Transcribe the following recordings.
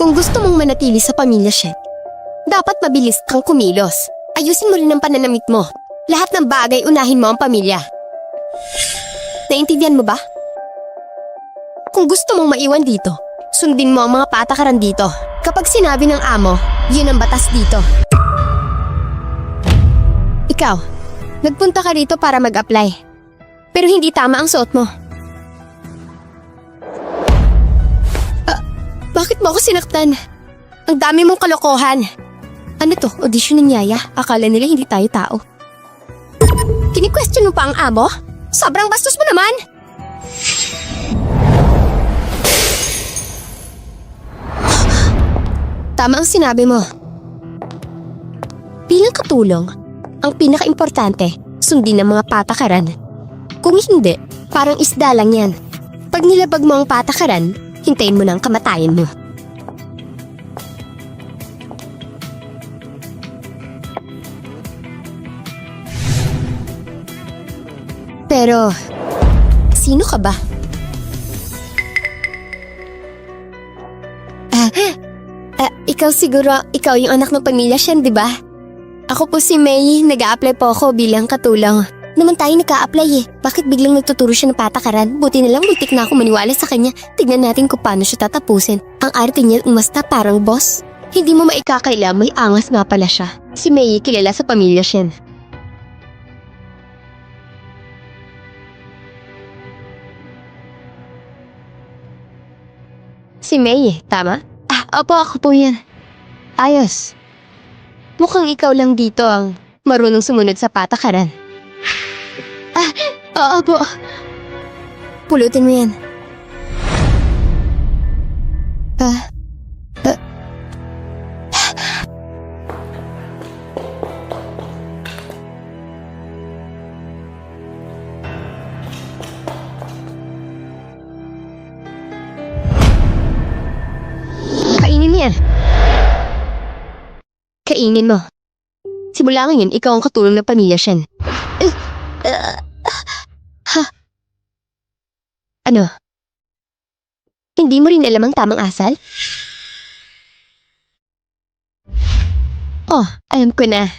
Kung gusto mong manatili sa pamilya, Shet, dapat mabilis kang kumilos. Ayusin mo rin ang pananamit mo. Lahat ng bagay unahin mo ang pamilya. Naintindihan mo ba? Kung gusto mong maiwan dito, sundin mo ang mga patakaran dito. Kapag sinabi ng amo, yun ang batas dito. Ikaw, nagpunta ka rito para mag-apply. Pero hindi tama ang suot mo. Bakit mo ako sinaktan? Ang dami mong kalokohan. Ano to? Audition ng yaya? Akala nila hindi tayo tao. Kini-question mo pa ang amo? Sobrang bastos mo naman! Tama ang sinabi mo. Bilang katulong, ang pinaka-importante, sundin ang mga patakaran. Kung hindi, parang isda lang yan. Pag nilabag mo ang patakaran, hintayin mo na ang kamatayan mo. Pero, sino ka ba? Ikaw siguro, ikaw yung anak ng pamilya Shen, di ba? Ako po si May, nag-a-apply po ako bilang katulong. Naman tayo nag-a-apply eh. Bakit biglang nagtuturo siya ng patakaran? Buti na lang muntik na ako maniwala sa kanya. Tignan natin kung paano siya tatapusin. Ang arte niya umasta parang boss. Hindi mo maikakaila, may angas nga pala siya. Si May, kilala sa pamilya Shen. Si May, tama? Opo, ako po yan. Ayos. Mukhang ikaw lang dito ang marunong sumunod sa patakaran. Oo po. Pulutin mo yan. Kainin mo yan. Kainin mo. Simula ngayon, ikaw ang katulong ng pamilya Shen. Ano? Hindi mo rin alam ang tamang asal? Oh, alam ko na.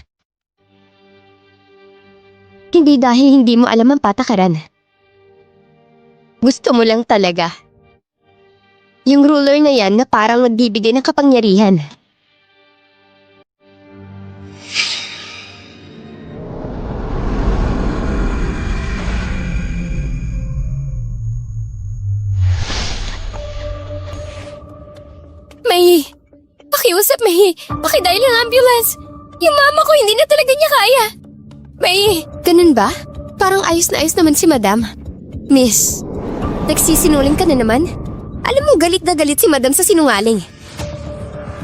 Hindi dahil hindi mo alam ang patakaran. Gusto mo lang talaga. Yung ruler na yan na parang nagbibigay ng kapangyarihan. May, pakiusap May, pakidial ng ambulance. Yung mama ko hindi na talaga niya kaya. May, ganun ba? Parang ayos na ayos naman si Madam. Miss, nagsisinungaling ka na naman? Alam mo galit na galit si Madam sa sinungaling.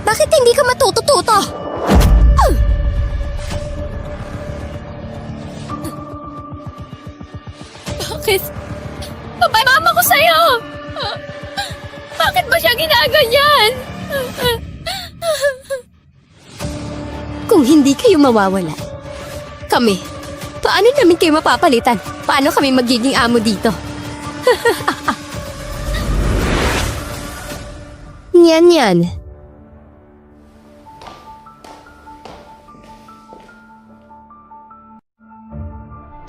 Bakit hindi ka matututo? Bakit? Babay mama ko sa'yo! Bakit mo siya ginaganyan? Kung hindi kayo mawawala, kami, paano namin kayo mapapalitan? Paano kami magiging amo dito? Yan.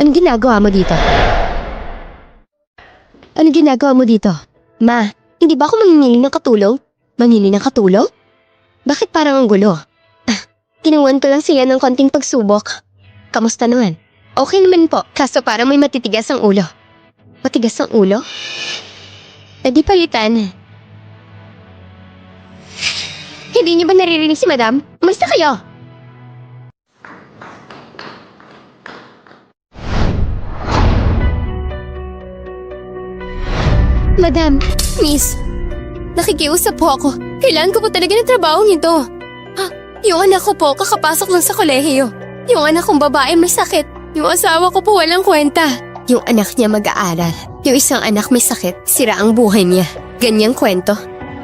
Anong ginagawa mo dito? Anong ginagawa mo dito? Ma, hindi ba ako mangingiling ng katulong? Mangingiling ng katulong? Bakit parang ang gulo? Kinuwan ko lang siya ng konting pagsubok. Kamusta naman? Okay naman po, kaso parang may matitigas ang ulo. Matigas ang ulo? E di palitan. Hindi niyo ba naririnig si Madam? Umalis na kayo! Madam, Miss, nakikiusap po ako. Kailangan ko po talaga ng trabaho nito. Yung anak ko po, kakapasok lang sa kolehiyo. Yung anak kong babae may sakit. Yung asawa ko po walang kwenta. Yung anak niya mag-aaral. Yung isang anak may sakit, sira ang buhay niya. Ganyang kwento.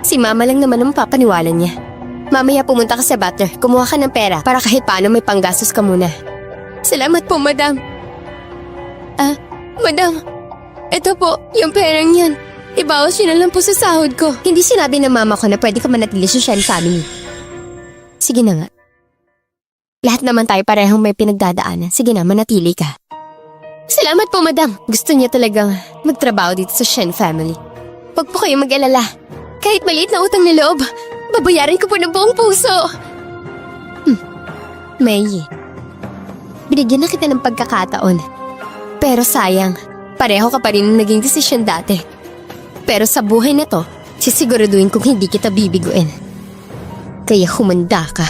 Si mama lang naman ang mapapaniwalan niya. Mamaya pumunta ka sa butler, kumuha ka ng pera para kahit paano may panggastos ka muna. Salamat po, Madam. Madam, ito po, yung perang yan. Ibawas yun na lang po sa sahod ko. Hindi sinabi ng mama ko na pwede ka manatili sa Shen family. Sige na nga. Lahat naman tayo parehong may pinagdadaanan. Sige na, manatili ka. Salamat po, madam. Gusto niya talagang magtrabaho dito sa Shen family. Huwag po kayo mag-alala. Kahit maliit na utang na loob, babayaran ko po ng buong puso. May, binigyan na kita ng pagkakataon. Pero sayang, pareho ka pa rin ng naging desisyon dati. Pero sa buhay na to, sisiguraduhin kong hindi kita bibiguin. Kaya humanda ka.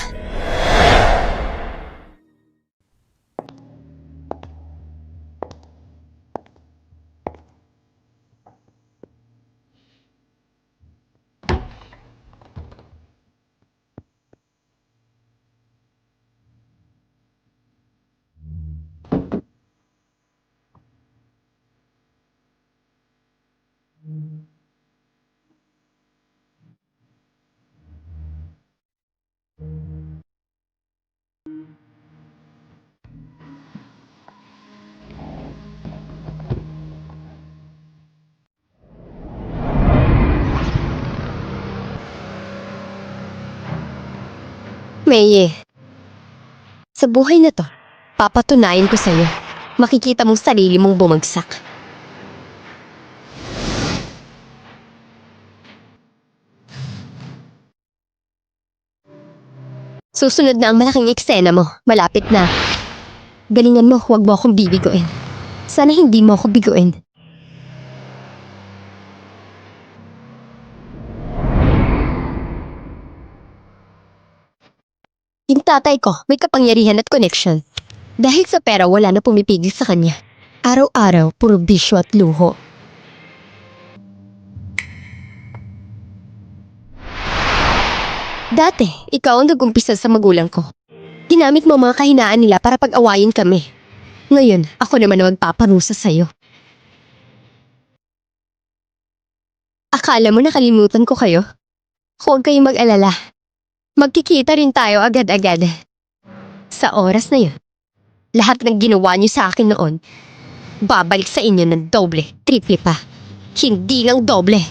Meye, sa buhay na to, papatunayan ko sa'yo. Makikita mong sarili mong bumagsak. Susunod na ang malaking eksena mo. Malapit na. Galingan mo, huwag mo akong bibiguin. Sana hindi mo ako biguin. Yung tatay ko, may kapangyarihan at connection. Dahil sa pera, wala na pumipigil sa kanya. Araw-araw, puro bisyo at luho. Dati, ikaw ang nag-umpisa sa magulang ko. Ginamit mo mga kahinaan nila para pag-awayin kami. Ngayon, ako naman ang magpaparusa sa'yo. Akala mo nakalimutan ko kayo? Huwag kayong mag-alala. Magkikita rin tayo agad-agad. Sa oras na yun, lahat ng ginawa niyo sa akin noon, babalik sa inyo ng doble, triple pa. Hindi lang doble.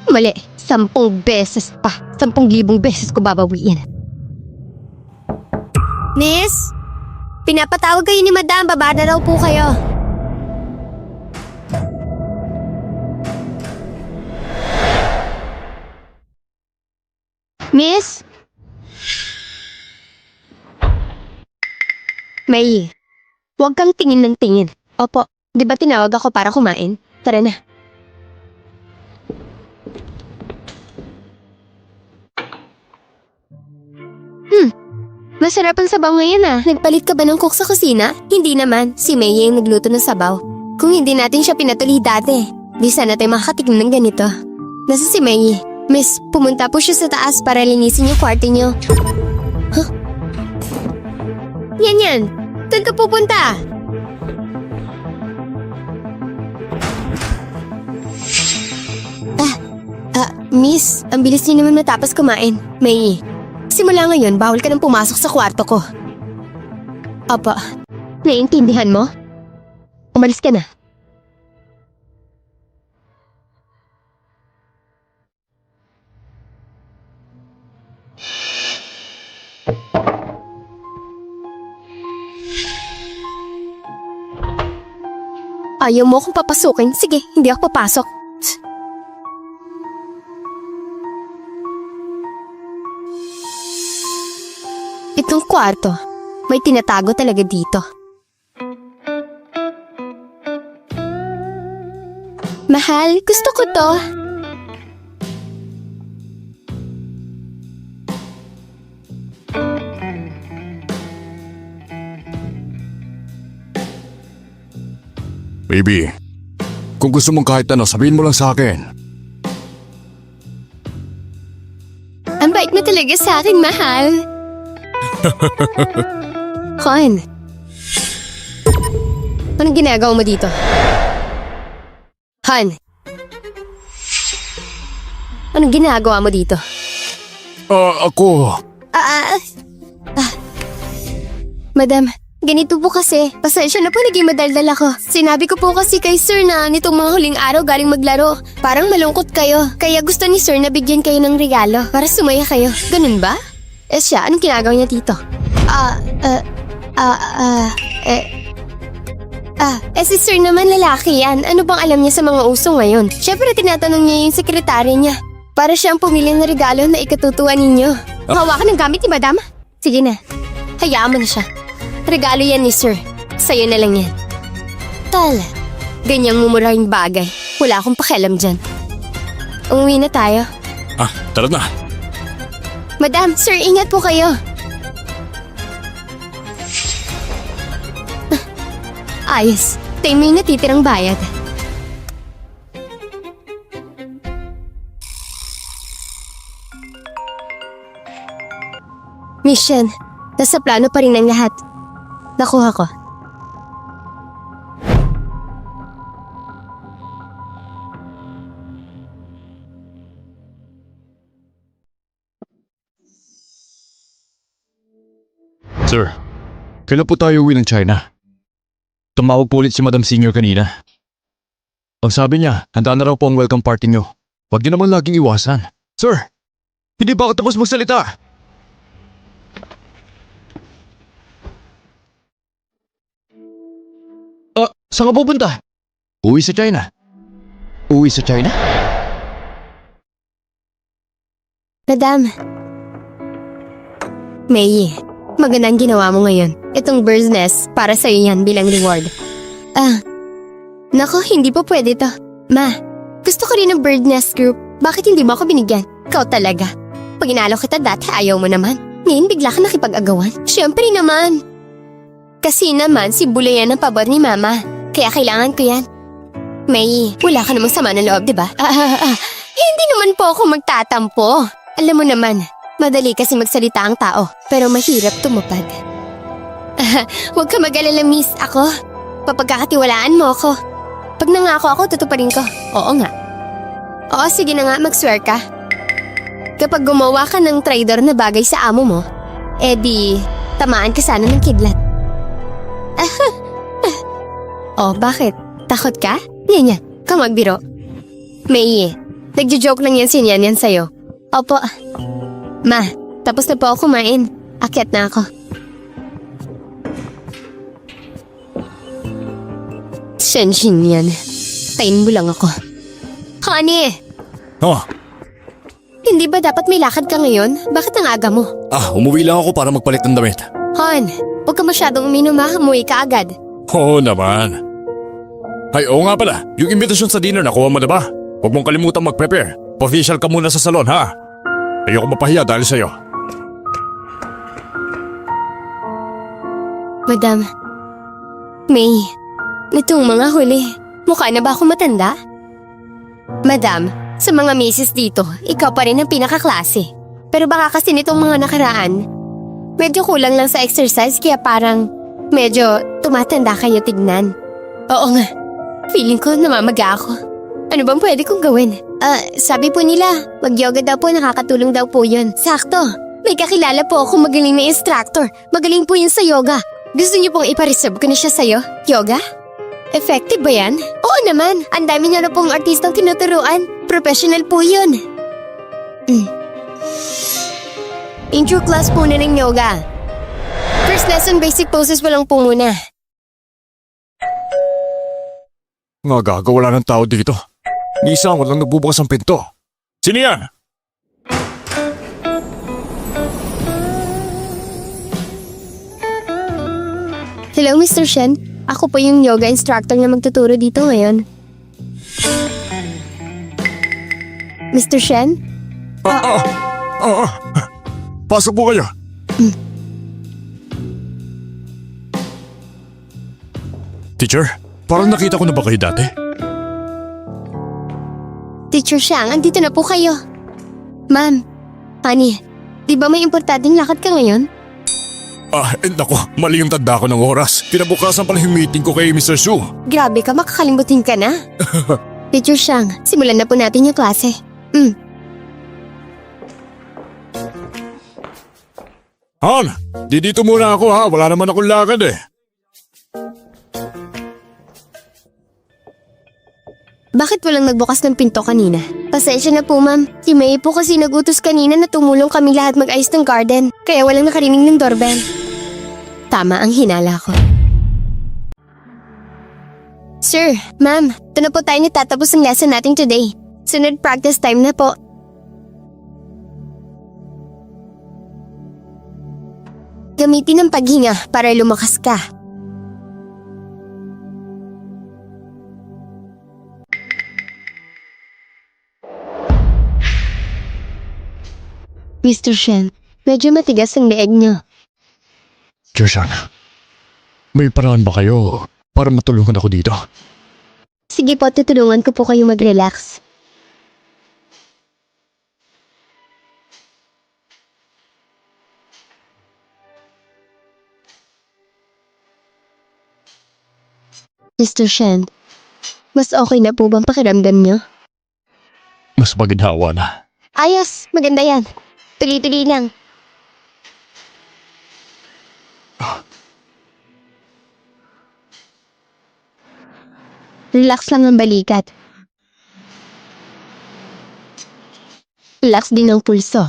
Mali, 10 beses pa. 10,000 beses ko babawiin. Miss, pinapatawag kayo ni Madam. Baba na raw po kayo. Miss? May, huwag kang tingin ng tingin. Opo, di ba tinawag ako para kumain? Tara na. Masarap ang sabaw ngayon ah. Nagpalit ka ba ng cook sa kusina? Hindi naman, si Meye yung nagluto ng sabaw. Kung hindi natin siya pinatuloy dati, di sana tayo makakatignan ng ganito. Nasa si Meye. Miss, pumunta po siya sa taas para linisin yung kwarto niyo. Huh? Yan. Doon ka pupunta. Miss, ang bilis niyo naman matapos kumain. May, simula ngayon, bawal ka nang pumasok sa kwarto ko. Apa, naiintindihan mo? Umalis ka na. Ayaw mo akong papasukin? Sige, hindi ako papasok. Itong kwarto, may tinatago talaga dito. Mahal, gusto ko to. Baby, kung gusto mong kahit ano, sabihin mo lang sa akin. Ang bait mo talaga sa akin, mahal. Juan, anong ginagawa mo dito? Han, anong ginagawa mo dito? Ako. Madam, Ganito po kasi, pasensya na po naging madaldal ako. Sinabi ko po kasi kay sir na nitong mga huling araw galing maglaro. Parang malungkot kayo, kaya gusto ni sir na bigyan kayo ng regalo para sumaya kayo. Ganun ba? Siya, anong ginagawa niya dito? Si sir naman lalaki yan. Ano bang alam niya sa mga uso ngayon? Siyempre tinatanong niya yung sekretary niya. Para siyang pumili ng regalo na ikatutuwa ninyo. Hawakan ng gamit ni madam? Sige na, hayaan mo na siya. Regalo yan ni sir. Sa'yo na lang yan. Tal, ganyang mumurahing bagay. Wala akong pakialam dyan. Umuwi na tayo. Tara na. Madam, sir, ingat po kayo. Ayos. Tayo mo yung natitirang bayad. Mission, nasa plano pa rin ang lahat. Nakuha ko. Sir, kailan po tayo uwi ng China? Tumawag po ulit si Madam Senior kanina. Ang sabi niya, handa na raw po ang welcome party niyo. Huwag niyo naman laging iwasan. Sir, hindi ba ako tapos magsalita? Saan ka pupunta? Uwi sa China. Uwi sa China? Madam. May, magandang ginawa mo ngayon. Itong bird's nest, para sa'yo yan bilang reward. Nako, hindi po pwede to. Ma, gusto ko rin ng bird nest group. Bakit hindi mo ako binigyan? Ikaw talaga. Pag inalo kita dati, ayaw mo naman. Ngayon bigla ka nakipag-agawan. Siyempre naman. Kasi naman, si Bula yan ang pabor ni Mama. Kaya kailangan ko yan. May, wala ka namang sama ng loob, diba? Hindi naman po ako magtatampo. Alam mo naman, madali kasi magsalita ang tao, pero mahirap tumupad. Huwag ka mag-alala, miss. Ako, papagkakatiwalaan mo ako. Pag nangako ako, tutuparin ko. Oo nga. Oo, sige na nga, mag-swear ka. Kapag gumawa ka ng traidor na bagay sa amo mo, di, tamaan ka sana ng kidlat. Oh, bakit? Takot ka? Yan, ka magbiro. May, nagjo-joke lang yan sinyan sa'yo. Opo. Ma, tapos na po ako kumain. Akyat na ako. Senshin yan. Tayin mo lang ako. Honey! Hindi ba dapat may lakad ka ngayon? Bakit ang aga mo? Umuwi lang ako para magpalit ng damit. Hon, huwag ka masyadong uminom ha. Umuwi ka agad. Oo naman. Ay, oo nga pala. Yung imbitasyon sa dinner, nakuha mo na ba? Huwag mong kalimutan mag-prepare. Pa-official ka muna sa salon, ha? Ayoko mapahiya dahil sa'yo. Madam, May, nitong mga huli, mukha na ba ako matanda? Madam, sa mga misis dito, ikaw pa rin ang pinakaklase. Pero baka kasi nitong mga nakaraan, medyo kulang lang sa exercise kaya parang medyo tumatanda kayo tignan. Oo nga. Feeling ko namamaga ako. Ano bang pwede kong gawin? Sabi po nila, mag-yoga daw po, nakakatulong daw po yun. Sakto, may kakilala po ako magaling na instructor. Magaling po yun sa yoga. Gusto niyo pong ipareserve ko na siya sa'yo? Yoga? Effective ba yan? Oo naman, ang dami niya na pong artistang tinuturuan. Professional po yun. Intro class po na ng yoga. First lesson, basic poses pa lang po muna. Nga gaga, wala ng tao dito. Isa mo lang nagbubukas ang pinto. Sino yan? Hello, Mr. Shen. Ako po yung yoga instructor na magtuturo dito ngayon. Mr. Shen? Pasok po kayo. Teacher, parang nakita ko na ba kayo dati? Teacher Shang, andito na po kayo. Ma'am, honey, di ba may importanteng lakad ka ngayon? Naku, mali yung tanda ko ng oras. Pinabukasan pala yung meeting ko kay Mr. Su. Grabe ka, makakalimutin ka na. Teacher Shang, simulan na po natin yung klase. Han, dito muna ako ha. Wala naman akong lakad eh. Bakit walang nagbukas ng pinto kanina? Pasensya na po, ma'am. Si May po kasi nagutos kanina na tumulong kami lahat mag-ayos ng garden. Kaya walang nakarinig ng doorbell. Tama ang hinala ko. Sir, ma'am, ito na po tayo natatapos ang lesson natin today. Sunod practice time na po. Gamitin ang paghinga para lumakas ka. Mr. Shen, medyo matigas ang leeg niyo. Joseon, may paraan ba kayo para matulungan ako dito? Sige po, tutulungan ko po kayo mag-relax. Mr. Shen, mas okay na po bang pakiramdam niyo? Mas maginhawa na. Ayos, maganda yan. Tuloy-tuloy lang. Relax lang ang balikat. Relax din ang pulso.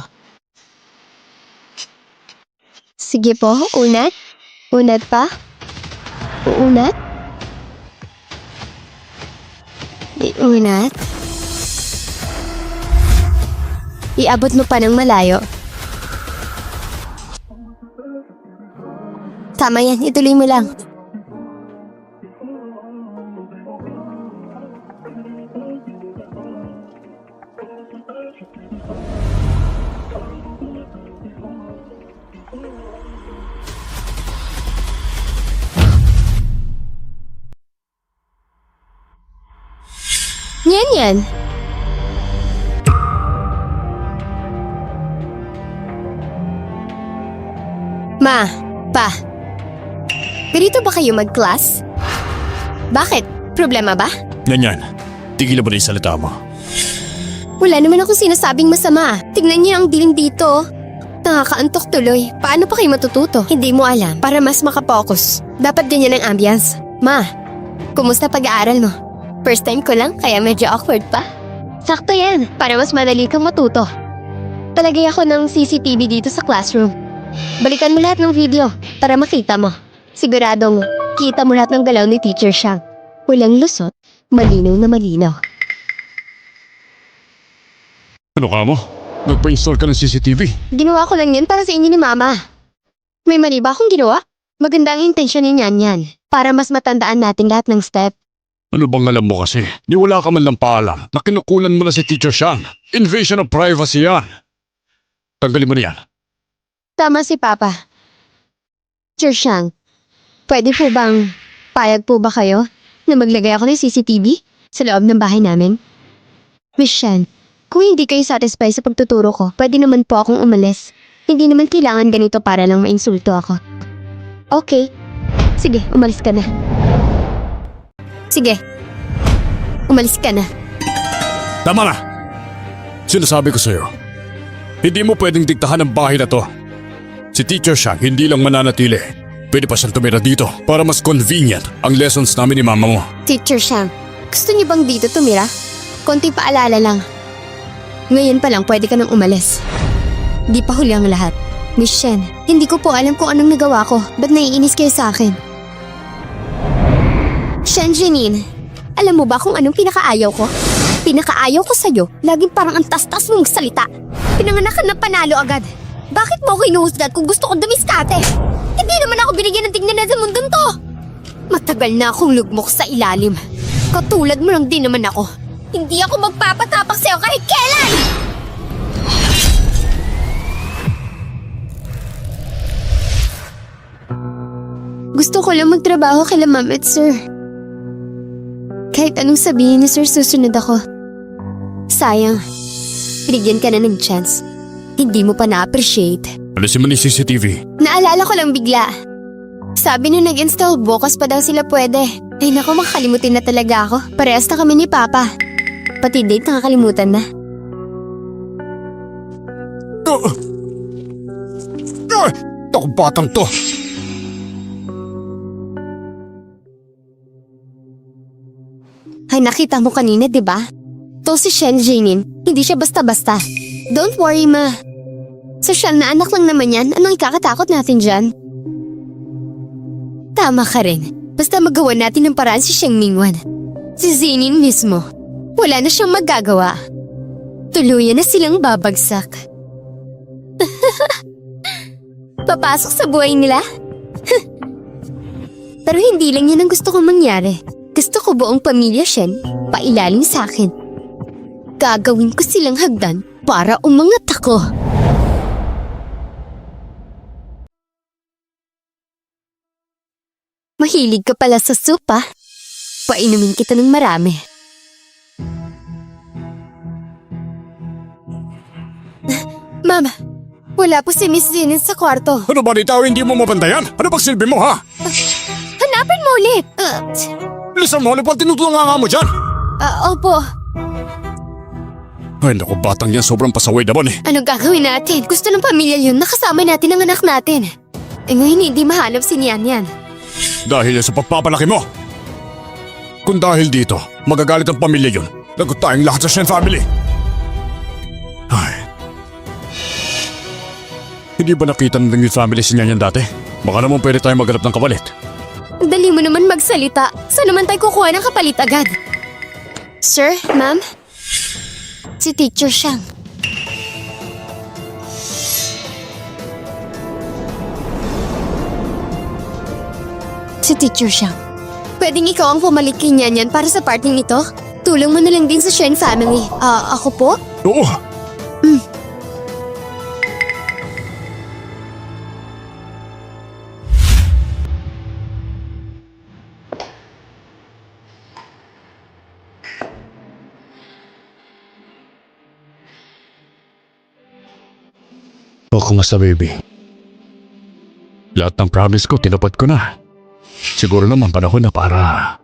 Sige po, unat. Unat pa. Unat. Unat. Iabot mo pa ng malayo. Tama yan, ituloy mo lang. Yan. Ma, pa. Ganito ba kayo mag-class? Bakit? Problema ba? Ganyan. Tigilan mo na yung salita mo. Wala naman akong sinasabing masama. Tignan niyo ang dilim dito. Nakakaantok tuloy. Paano pa kayo matututo? Hindi mo alam. Para mas makapokus. Dapat ganyan ang ambience. Ma, kumusta pag-aaral mo? First time ko lang, kaya medyo awkward pa. Sakto yan. Para mas madali kang matuto. Talagay ako ng CCTV dito sa classroom. Balikan mo lahat ng video para makita mo. Siguradong kita mo lahat ng galaw ni Teacher Shang. Walang lusot, malinaw na malinaw. Ano ka mo? Nagpa-install ka ng CCTV? Ginawa ko lang yan para sa inyo ni Mama. May mali ba akong ginawa? Maganda ang intensyon niyan yan. Para mas matandaan natin lahat ng step. Ano bang alam mo kasi? Ni wala ka man lang paalam na kinukulan mo na si Teacher Shang. Invasion of privacy yan. Tanggalin mo na yan. Tama si Papa. Teacher Shang, pwede po bang payag po ba kayo na maglagay ako ng CCTV sa loob ng bahay namin? Miss Shen, kung hindi kayo satisfied sa pagtuturo ko, pwede naman po akong umalis. Hindi naman kailangan ganito para lang mainsulto ako. Okay. Sige, umalis ka na. Sige. Umalis ka na. Tama na! Sinasabi ko sa'yo, hindi mo pwedeng diktahan ang bahay na to. Si Teacher Shang hindi lang mananatili. Pwede pa siyang tumira dito para mas convenient ang lessons namin ni Mama mo. Teacher Shang, gusto niyo bang dito tumira? Konting paalala lang. Ngayon pa lang pwede ka nang umalis. Di pa huli ang lahat. Miss Shen, hindi ko po alam kung anong nagawa ko. Ba't naiinis kayo sa akin? Shen Janine, alam mo ba kung anong pinakaayaw ko? Pinakaayaw ko sa'yo, laging parang ang tas-tas mong salita. Pinanganak ka ng panalo agad. Bakit mo ako inuhusgat kung gusto kong dumiskate? Hindi naman ako binigyan ng tignan sa mundong to. Matagal na akong lugmok sa ilalim. Katulad mo lang din naman ako. Hindi ako magpapatapak sa'yo kahit kailan! Gusto ko lang magtrabaho kila Ma'am at Sir. Kahit anong sabihin ni Sir, susunod ako. Sayang, binigyan ka na ng chance. Hindi mo pa na-appreciate. Alisin mo ni CCTV. Naalala ko lang bigla. Sabi nung nag-install, bukas pa daw sila pwede. Ay naku, makakalimutin na talaga ako. Parehas na kami ni Papa. Pati date nakakalimutan na. Ito batang to. Ay, nakita mo kanina, di ba? To si Shen Jinin, hindi siya basta-basta. Don't worry, ma. Sosyal na anak lang naman yan, anong ikakatakot natin dyan? Tama ka rin. Basta magawa natin ng paraan si Sheng Mingwan. Si Zinin mismo. Wala na siyang magagawa. Tuluyan na silang babagsak. Papasok sa buhay nila? Pero hindi lang yan ang gusto kong mangyari. Gusto ko buong pamilya Shen pailalim sa akin. Gagawin ko silang hagdan para umangat ako. Mahilig ka pala sa soup, ah. Painumin kita ng marami. Mama, wala po si Miss Zinin sa kwarto. Ano ba ikaw hindi mo mabantayan? Ano bang silbi mo ha? Hanapin mo ulit. Lisan mo, ano pa tinutulungan nga mo dyan? Opo. Ay naku, batang yan sobrang pasaway naman eh. Anong gagawin natin? Gusto ng pamilya yun, nakasama natin ang anak natin. Ngayon hindi mahanap si Nian yan. Dahil yan sa pagpapalaki mo. Kung dahil dito, magagalit ang pamilya yun. Lagot tayong lahat sa Shen family. Ay. Hindi ba nakita ng Ling family si Nian yan dati? Baka naman pwede tayong maghanap ng kapalit. Dali mo naman magsalita. Saan naman tayo kukuha ng kapalit agad? Sir, ma'am? Si Teacher Shang. Si Teacher Shang. Pwedeng ikaw ang pumalit kay Nian para sa parting ito? Tulong mo na lang din sa Shen family. Ako po? Oo. O kumusta baby? Lahat ng promise ko tinupad ko na. Siguro naman panahon na para...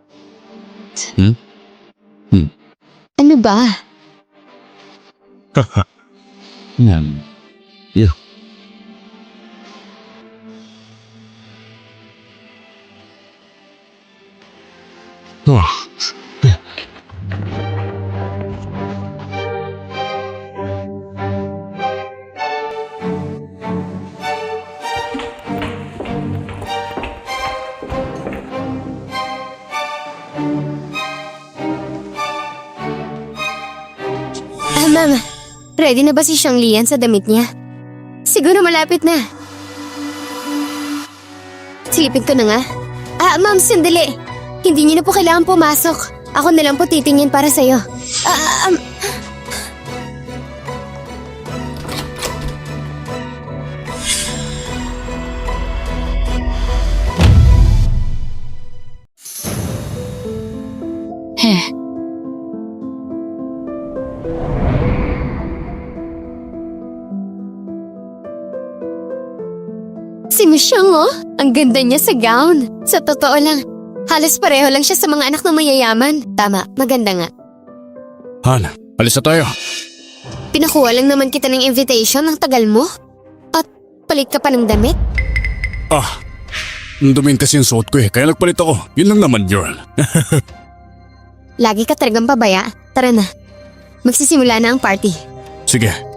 Ano ba? Yan. Yeah. Oh. Ma'am, ready na ba si Shang Lian sa damit niya? Siguro malapit na. Silipin ko na nga. Ma'am, sandali. Hindi niyo na po kailangan pumasok. Ako na lang po titingin para sa'yo. Si Miss Shang, oh. Ang ganda niya sa gown. Sa totoo lang, halos pareho lang siya sa mga anak ng mayayaman. Tama, maganda nga. Han, alis na tayo. Pinakuha lang naman kita ng invitation, ang tagal mo. At palit ka pa ng damit? Dumin kasi yung suot ko eh, kaya nagpalit ako. Yun lang naman yun. Lagi ka talagang pabaya. Tara na. Magsisimula na ang party. Sige.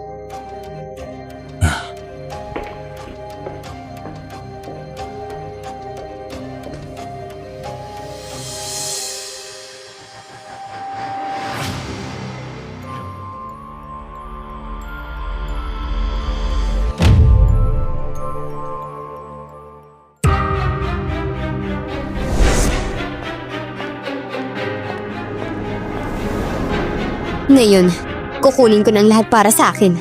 Ngayon, kukunin ko ng lahat para sa akin.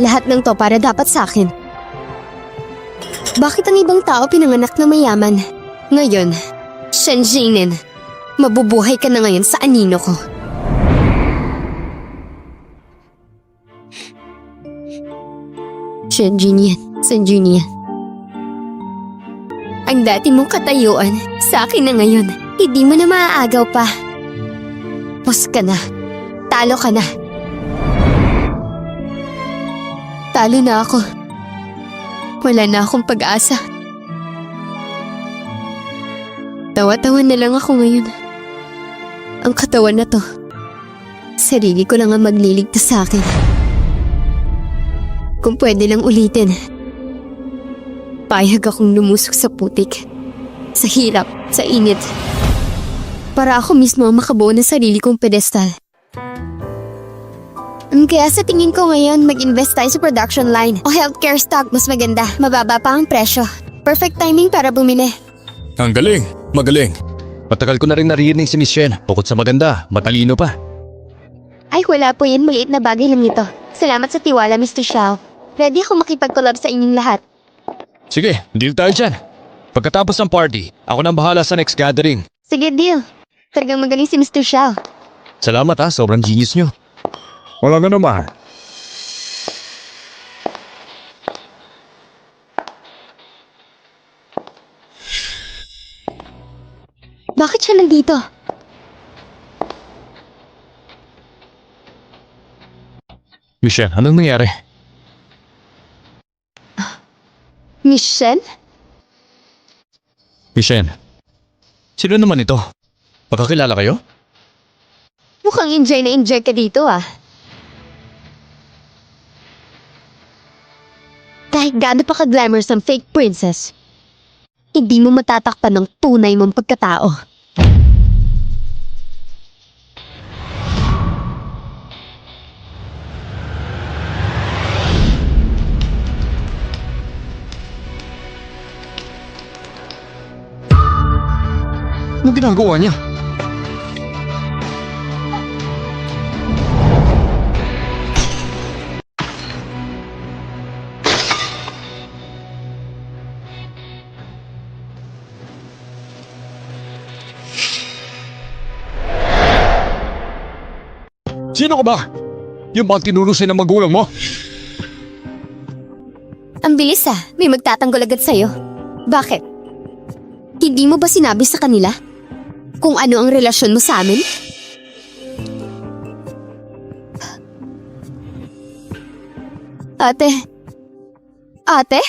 Lahat ng to para dapat sa akin. Bakit ang ibang tao pinanganak na mayaman? Ngayon, Shen Jinin, mabubuhay ka na ngayon sa anino ko. Sanjunia. Ang dati mong katayuan, sa akin na ngayon. Hindi mo na maaagaw pa. Pos ka na. Talo ka na. Talo na ako. Wala na akong pag-asa. Tawa-tawa na lang ako ngayon. Ang katawan na to, sarili ko lang ang magliligtas sa akin. Kung pwede lang ulitin, payag akong lumusok sa putik, sa hirap, sa init, para ako mismo ang makabuo ng sarili kong pedestal. Kaya sa tingin ko ngayon, mag-invest tayo sa production line o healthcare stock, mas maganda. Mababa pa ang presyo. Perfect timing para bumili. Ang galing, magaling. Matagal ko na rin naririnig si Miss Shen. Bukod sa maganda, matalino pa. Ay, wala po yan. Maliit na bagay lang ito. Salamat sa tiwala, Mr. Xiao. Ready ako makipag-collab sa inyong lahat. Sige, deal tayo dyan. Pagkatapos ng party, ako nang bahala sa next gathering. Sige, deal. Talagang magaling si Mr. Xiao. Salamat ha, sobrang genius nyo. Wala nga naman. Bakit siya nandito? Michelle, anong nangyari? Michelle? Michelle, sino naman ito? Magkakilala kayo? Mukhang enjoy na enjoy ka dito ah. Kahit gaano pa ka-glamorous ang fake princess, hindi mo matatakpan ng tunay mong pagkatao. Anong ginagawa niya? Sino ka ba? Yung bang tinurusin ng magulang mo? Ang bilis ah, may magtatanggol agad sa'yo. Bakit? Hindi mo ba sinabi sa kanila kung ano ang relasyon mo sa amin? Ate? Ate?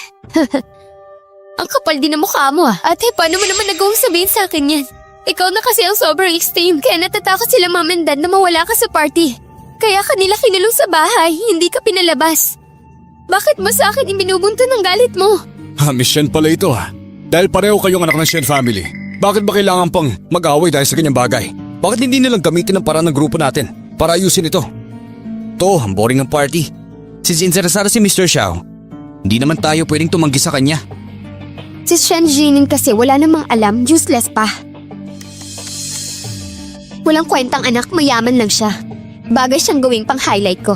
Ang kapal din ng mukha mo ah. Ate, paano mo naman nagawang sabihin sa akin yan? Ikaw na kasi ang sobrang extreme, kaya natatakot sila mom and dad na mawala ka sa party. Kaya kanila kinulong sa bahay, hindi ka pinalabas. Bakit ba sa akin ibinubunto ng galit mo? Miss Shen pala ito ha. Dahil pareho kayong anak ng Shen family. Bakit ba kailangan pang mag-away dahil sa ganyang bagay? Bakit hindi nilang gamitin ang paraan ng grupo natin para ayusin ito? To, ang boring ng party. Since interesado si Mr. Xiao, hindi naman tayo pwedeng tumanggi sa kanya. Si Shen Jinin kasi wala namang alam, useless pa. Walang kwentang anak, mayaman lang siya. Bagay siyang gawing pang-highlight ko.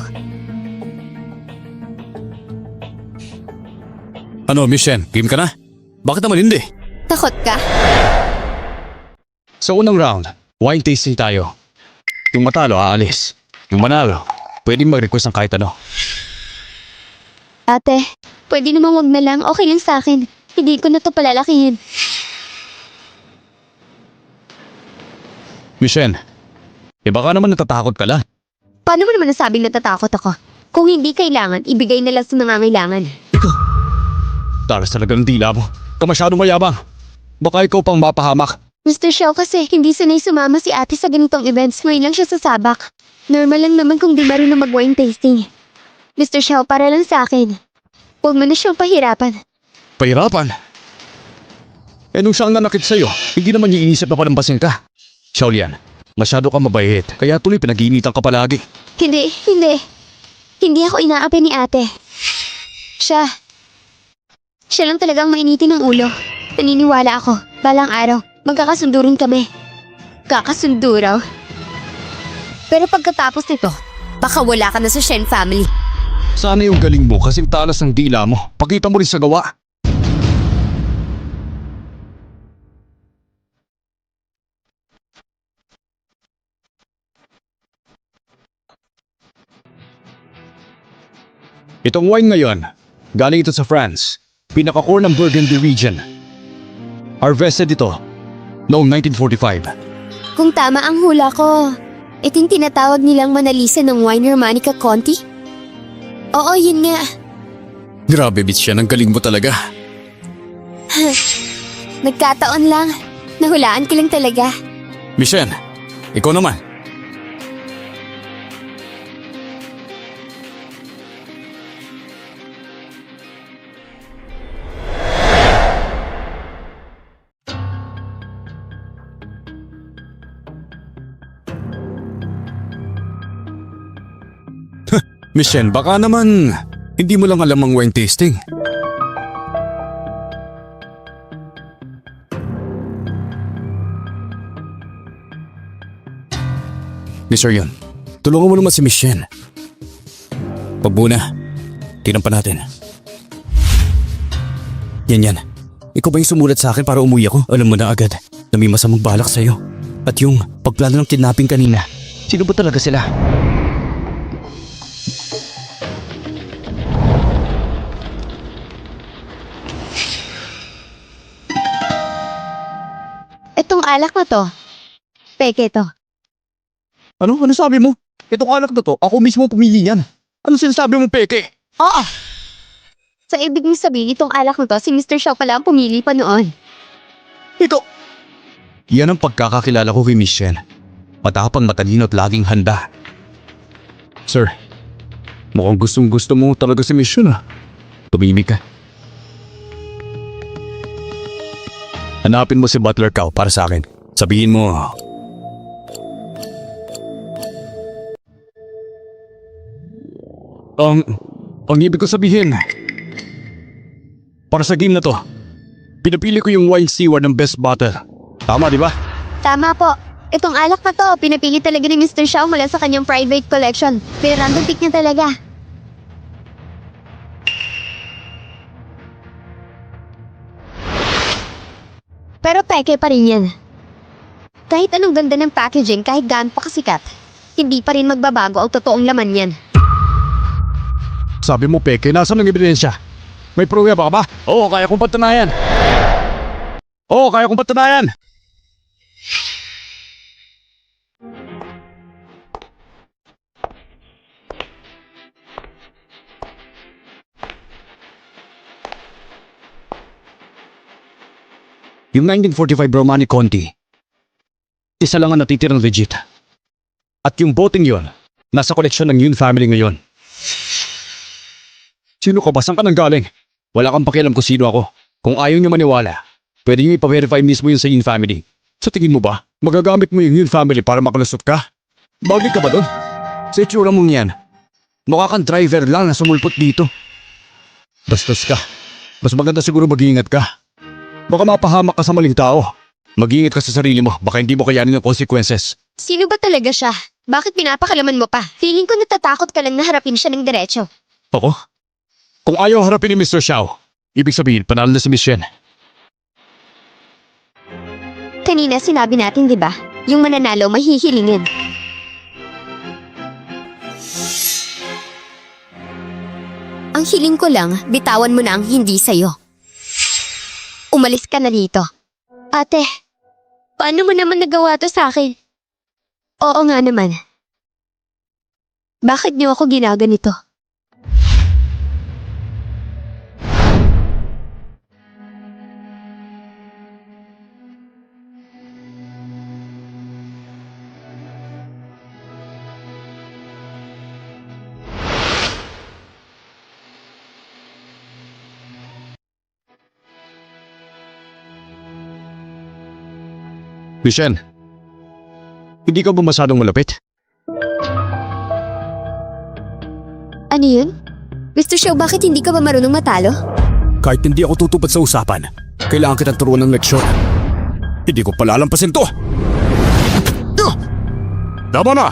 Ano, Miss Shen, game ka na? Bakit naman hindi? Takot ka? Sa unang round, wine tasting tayo. Yung matalo, aalis. Yung manalo, pwedeng mag-request ng kahit ano. Ate, pwede naman wag na lang. Okay lang sa akin. Hindi ko na to palalakihin. Michelle, baka naman natatakot ka lang. Paano mo naman nasabing natatakot ako? Kung hindi kailangan, ibigay na lang sa nangangailangan. Ikaw, taras talaga ng dila mo. Ka masyadong mayabang. Baka ikaw pang mapahamak. Mr. Xiao kasi, hindi sanay sumama si ate sa ganitong events. Ngayon lang siya sasabak. Normal lang naman kung di marunong mag-wine tasting. Mr. Xiao, para lang sa akin. Huwag mo na siyang pahirapan. Pahirapan? Nung siya ang nanakit sa'yo, hindi naman niya inisip na palampasin ka. Xiaolian, masyado ka mabait, kaya tuloy pinag-iinitan ka palagi. Hindi. Hindi ako inaapi ni ate. Siya lang talagang mainitin ng ulo. Naniniwala ako, balang araw, magkakasundo rin kami. Kakasundo raw? Pero pagkatapos nito, baka wala ka na sa Shen family. Sana yung galing mo kasing talas ng dila mo. Pakita mo rin sa gawa. Itong wine ngayon, Galing ito sa France, pinaka-core ng Burgundy region. Harvested ito noong 1945. Kung tama ang hula ko, ito yung tinatawag nilang Manalisa ng wine Romanica Conti? Oo, yun nga. Grabe, bitch yan. Ang galing mo talaga. Nagkataon lang. Nahulaan ko lang talaga. Michelle, ikaw naman. Michelle, baka naman hindi mo lang alam ang wine tasting. Mr. Yon, tulungan mo naman si Michelle. Pag muna, tingnan pa natin. Yan. Ikaw ba yung sumulat sa akin para umuwi ako? Alam mo na agad na may masamang balak sa'yo. At yung pagplano ng kidnapping kanina. Sino ba talaga sila? Itong alak na to. Peke to. Ano sabi mo? Itong alak na to, ako mismo pumili yan. Ano sinasabi mo, peke? Oo. Sa ibig mong sabihin, itong alak na to, si Mr. Shaw pala ang pumili pa noon. Ito! Yan ang pagkakakilala ko kay Michelle. Matapang, matalino at laging handa. Sir, mukhang gustong-gusto mo talaga si Michelle ah. Tumimik ka. Hanapin mo si Butler Cow para sa akin. Sabihin mo, ang ibig ko sabihin, para sa game na to, pinapili ko yung wine steward ng best bottle. Tama, di ba? Tama po. Itong alak na to, pinapili talaga ni Mr. Shaw mula sa kanyang private collection. Pero random pick niya talaga. Pero peke pa rin yan. Kahit anong ganda ng packaging, kahit gaano pa kasikat, hindi pa rin magbabago ang totoong laman yan. Sabi mo, peke, nasaan ang ebidensya? May pruweba ka ba? Oo, kaya kong patunayan. Yung 1945 Romani Conti, isa lang ang natitirang legit. At yung boting yon, nasa koleksyon ng Yun family ngayon. Sino ka ba? Saan ka nang galing? Wala kang pakialam kung sino ako. Kung ayaw niyo maniwala, pwede niyo ipa-verify mismo yun sa Yun family. Sa tingin mo ba, magagamit mo yung Yun family para makalusot ka? Bagay ka ba doon? Sa itsura mong yan, mukha kang driver lang na sumulpot dito. Bastos ka. Mas maganda siguro mag-iingat ka. Baka mapahamak ka sa maling tao. Mag-iingat ka sa sarili mo, baka hindi mo kayanin ang consequences. Sino ba talaga siya? Bakit pinapakalaman mo pa? Feeling ko natatakot ka lang na harapin siya ng diretso. Ako? Kung ayaw harapin ni Mr. Xiao, ibig sabihin panalo na si Miss Shen. Kanina sinabi natin, di ba? Yung mananalo mahihilingin. Ang hiling ko lang, bitawan mo na ang hindi sa'yo. Umalis ka na dito. Ate, paano mo naman nagawa to sa akin? Oo nga naman. Bakit niyo ako ginaganito? Michelle, hindi ka ba masyadong malapit? Ano yun? Mr. Shaw, bakit hindi ka ba marunong matalo? Kahit hindi ako tutupad sa usapan, kailangan kitang turuan ng leksyon. Hindi ko palalampasin to! Tama na!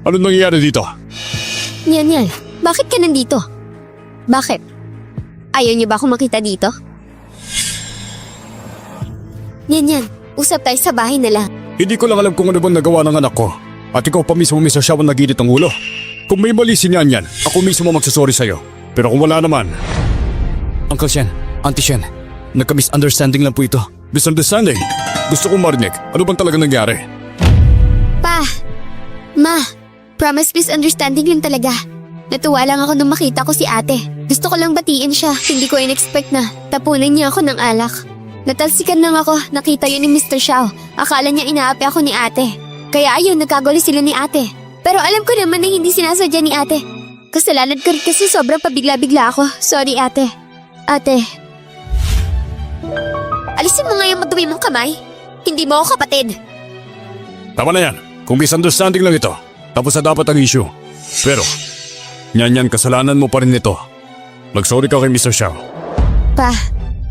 Ano nangyayari dito? Yan. Bakit ka nandito? Bakit? Ayaw niyo ba akong makita dito? Yan. Usap tayo sa bahay na lang. Hindi ko lang alam kung ano bang nagawa ng anak ko. At ikaw pa mismo, Mr. Xiao, ang naginit ng ulo. Kung may mali si Nyan, ako mismo magsasorry sa'yo. Pero kung wala naman… Uncle Shen, Auntie Shen, nagka-misunderstanding lang po ito. Misunderstanding? Gusto kong marinig. Ano bang talaga nangyari? Pa! Ma! Promise misunderstanding lang talaga. Natuwa lang ako nung makita ko si ate. Gusto ko lang batiin siya. Hindi ko in-expect na tapunan niya ako ng alak. Natalsikan lang ako. Nakita yun ni Mr. Xiao. Akala niya inaapi ako ni ate. Kaya ayun, nagkagulo sila ni ate. Pero alam ko naman na hindi sinasadya ni ate. Kasalanan ko rin kasi sobrang pabigla-bigla ako. Sorry ate. Ate. Alisin mo nga yung madumi mong kamay. Hindi mo ako kapatid. Tama na yan. Kung misunderstanding lang ito, tapos na dapat ang issue. Pero, Nyan, kasalanan mo pa rin ito. Mag-sorry ka kay Mr. Xiao. Pa,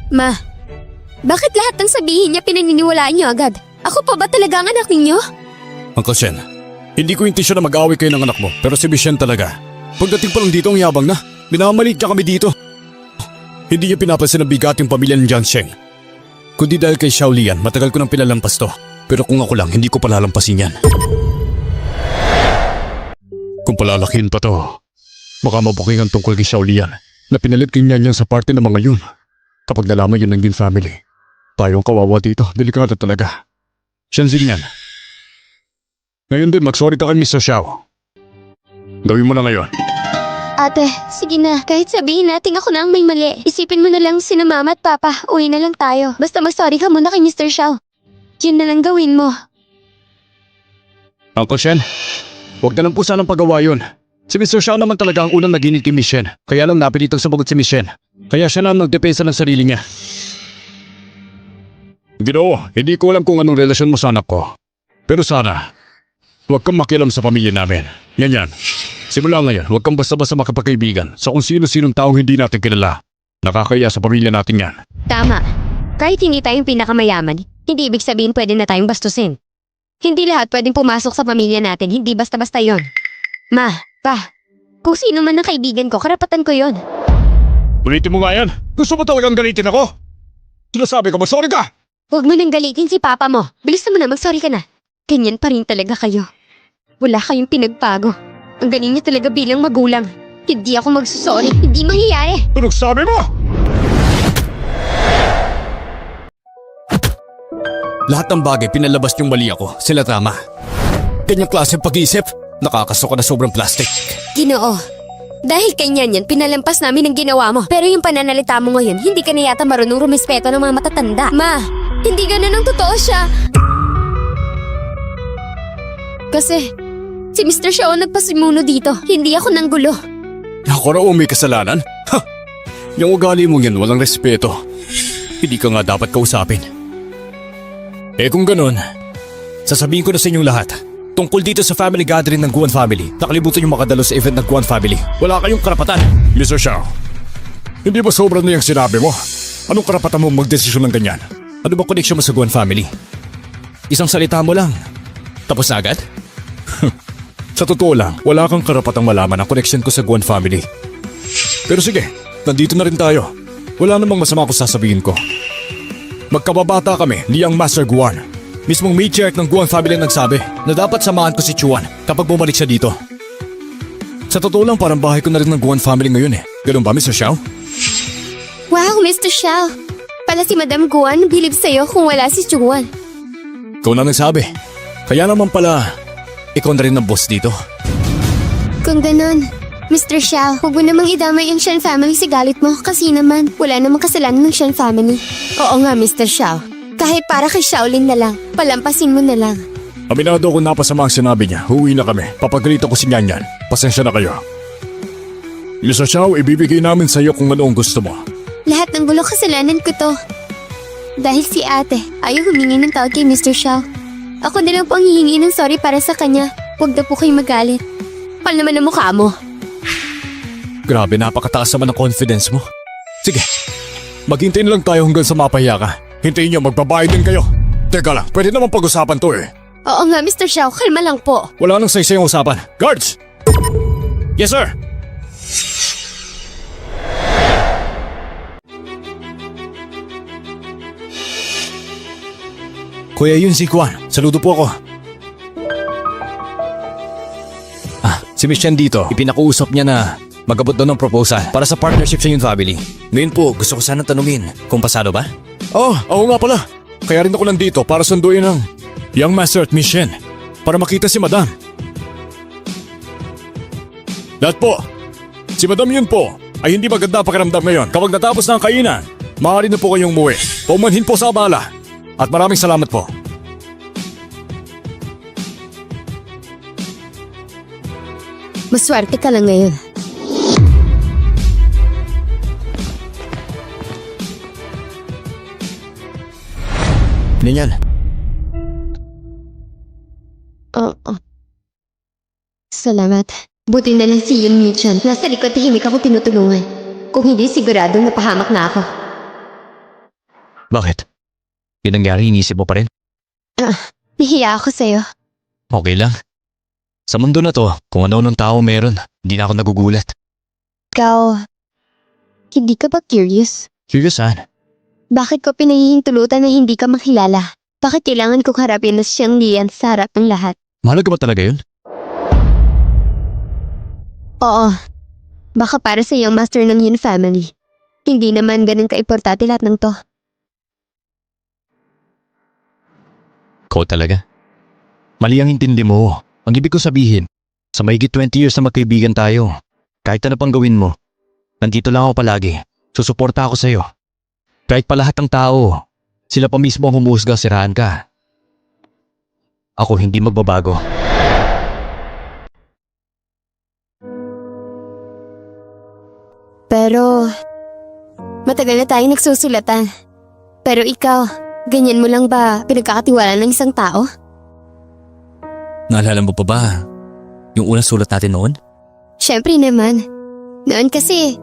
ma, bakit lahat ng sabihin niya pinaniniwalaan niyo agad? Ako pa ba talaga ang anak ninyo? Uncle Shen, hindi ko intensyon na mag-away kayo ng anak mo, pero si Michelle talaga. Pagdating pa lang dito ang yabang na, minamalit niya kami dito. Hindi niya pinapansin na bigat yung pamilya ni Jiang Sheng. Kundi dahil kay Xiao Lian, matagal ko nang pinalampas to. Pero kung ako lang, hindi ko palalampasin yan. Kung palalakin pa to, baka mabukingan tungkol kay Xiao Lian na pinalit kay Nyan sa party ng mga yun. Kapag nalaman yun ng din family, tayong kawawa dito, delikado talaga. Shenzhen yan. Ngayon din, mag-sorry ka kay Mr. Xiao. Gawin mo na ngayon. Ate, sige na. Kahit sabihin natin ako na ang may mali. Isipin mo na lang sina mama at papa. Uwi na lang tayo. Basta mag-sorry ka muna kay Mr. Xiao. Yun na lang gawin mo. Uncle Shen, huwag na lang po sanang pagawa yun. Si Mr. Xiao naman talaga ang unang naginit kay Miss Shen. Kaya lang napilitang sumagot si Miss Shen. Kaya siya na ang nagdepensa ng sarili niya. Ginoo, hindi ko alam kung anong relasyon mo sa anak ko. Pero sana, huwag kang makialam sa pamilya namin. Yan. Simula ngayon, huwag kang basta-basta makapagkaibigan sa kung sino-sinong taong hindi natin kilala. Nakakaya sa pamilya natin yan. Tama. Kahit hindi tayong pinakamayaman, hindi ibig sabihin pwede na tayong bastusin. Hindi lahat pwedeng pumasok sa pamilya natin, hindi basta-basta yon. Ma, pa, kung sino man ang kaibigan ko, karapatan ko yon. Ulitin mo nga yan. Gusto mo talagang galitin ako? Sinasabi ko, mag-sorry ka! Huwag mo nang galitin si papa mo. Bilis mo na, mag-sorry ka na. Ganyan pa rin talaga kayo. Wala kayong pinagbago. Ang galing niyo talaga bilang magulang. Hindi ako magsusorry, hindi mangyayari. Anong sabi mo? Lahat ng bagay pinalabas yung mali ako, sila tama. Ganyang klase pag-iisip, nakakasuka na sobrang plastic. Ginoo. Dahil kanya yan, pinalampas namin ang ginawa mo. Pero yung pananalita mo ngayon, hindi ka na yata marunong rumispeto ng mga matatanda. Ma, hindi ganun ang totoo siya. Kasi, si Mr. Xiao ang nagpasimuno dito. Hindi ako nanggulo. Ako raw may kasalanan? Ha! Yung ugali mong yan walang respeto. Hindi ka nga dapat kausapin. Eh kung ganun, sasabihin ko na sa inyong lahat. Tungkol dito sa family gathering ng Guan family, nakalimutan yung makadalo sa event ng Guan family. Wala kayong karapatan. Mr. Xiao, hindi ba sobrang na yung sinabi mo? Anong karapatan mo magdesisyon ng ganyan? Ano ba connection mo sa Guan family? Isang salita mo lang. Tapos na agad? Sa totoo lang, wala kang karapatang malaman ang connection ko sa Guan family. Pero sige, nandito na rin tayo. Wala namang masama kung sasabihin ko. Magkababata kami ni ang Master Guan. Mismong matriarch ng Guan family ang nagsabi na dapat samahan ko si Chuan kapag bumalik siya dito. Sa totoo lang, parang bahay ko na rin ng Guan family ngayon eh. Ganun ba, Mr. Xiao? Wow, Mr. Xiao. Pala si Madam Guan, bilib sa'yo kung wala si Chuan. Ikaw na nagsabi. Kaya naman pala, ikaw na rin ang boss dito. Kung ganun, Mr. Xiao, huwag mo namang idamay yung Shen family sa galit mo kasi naman, wala namang kasalanan ng Shen family. Oo nga, Mr. Xiao. Kahit para kay Shaolin na lang, palampasin mo na lang. Aminado ko napasama ang sinabi niya. Huwi na kami. Papagalitan ko si Nyan. Pasensya na kayo. Mr. Xiao, ibibigay namin sa iyo kung ano ang gusto mo. Lahat ng gulo kasalanan ko to. Dahil si ate, ayaw humingi ng tawad kay Mr. Xiao. Ako na lang po ang hihingi ng sorry para sa kanya. Huwag na po kayo magalit. Pal naman ang mukha mo. Grabe, napakataas naman ang confidence mo. Sige, maghintay lang tayo hanggang sa mapahiya ka. Hintayin niyo, magbabayad din kayo. Teka lang, pwede naman pag-usapan to eh. Oo nga, Mr. Xiao, kalma lang po. Wala nang saysayang usapan. Guards! Yes, sir! Kuya, yun si Kwan. Saludo po ako. Si Miss Chen dito. Ipinakuusap niya na mag-abot daw ng proposal para sa partnership sa Yun Family. Ngayon po, gusto ko sanang tanungin kung pasado ba? Oo nga pala. Kaya rin ako nandito para sunduin ang Young Master at Miss Chen para makita si Madam. Lahat po, si Madam Yun po ay hindi maganda pakiramdam ngayon. Kapag natapos na ang kainan, maaari na po kayong umuwi. Paumanhin po sa abala. At maraming salamat po. Maswerte ka lang ngayon. Ganyan. Oo. Salamat. Buti na lang si Yun Michan. Nasa likod tahimik ako tinutulungan. Kung hindi, siguradong napahamak na ako. Bakit? Yung nangyari, inisip mo pa rin? Nahiya ako sa'yo. Okay lang. Sa mundo na to, kung ano ng tao meron, hindi na ako nagugulat. Ikaw, hindi ka ba curious? Curious saan? Bakit ko pinahihintulutan na hindi ka makilala? Bakit kailangan kong harapin na siyang Lian sa harap ng lahat? Mahalaga ba talaga yun? Oo. Baka para sa Young Master ng Yun Family. Hindi naman ganun ka-importante lahat ng to. Ikaw talaga. Mali ang intindi mo. Ang ibig ko sabihin, sa mahigit 20 years na magkaibigan tayo, kahit ano pang gawin mo, nandito lang ako palagi. Susuporta ako sa'yo. Kahit pa lahat ng tao, sila pa mismo ang humuhusga, sirahan ka. Ako hindi magbabago. Pero, matagal na tayong nagsusulatan. Pero ikaw, ganyan mo lang ba pinagkakatiwala ng isang tao? Naalala mo pa ba yung unang sulat natin noon? Siyempre naman. Noon kasi,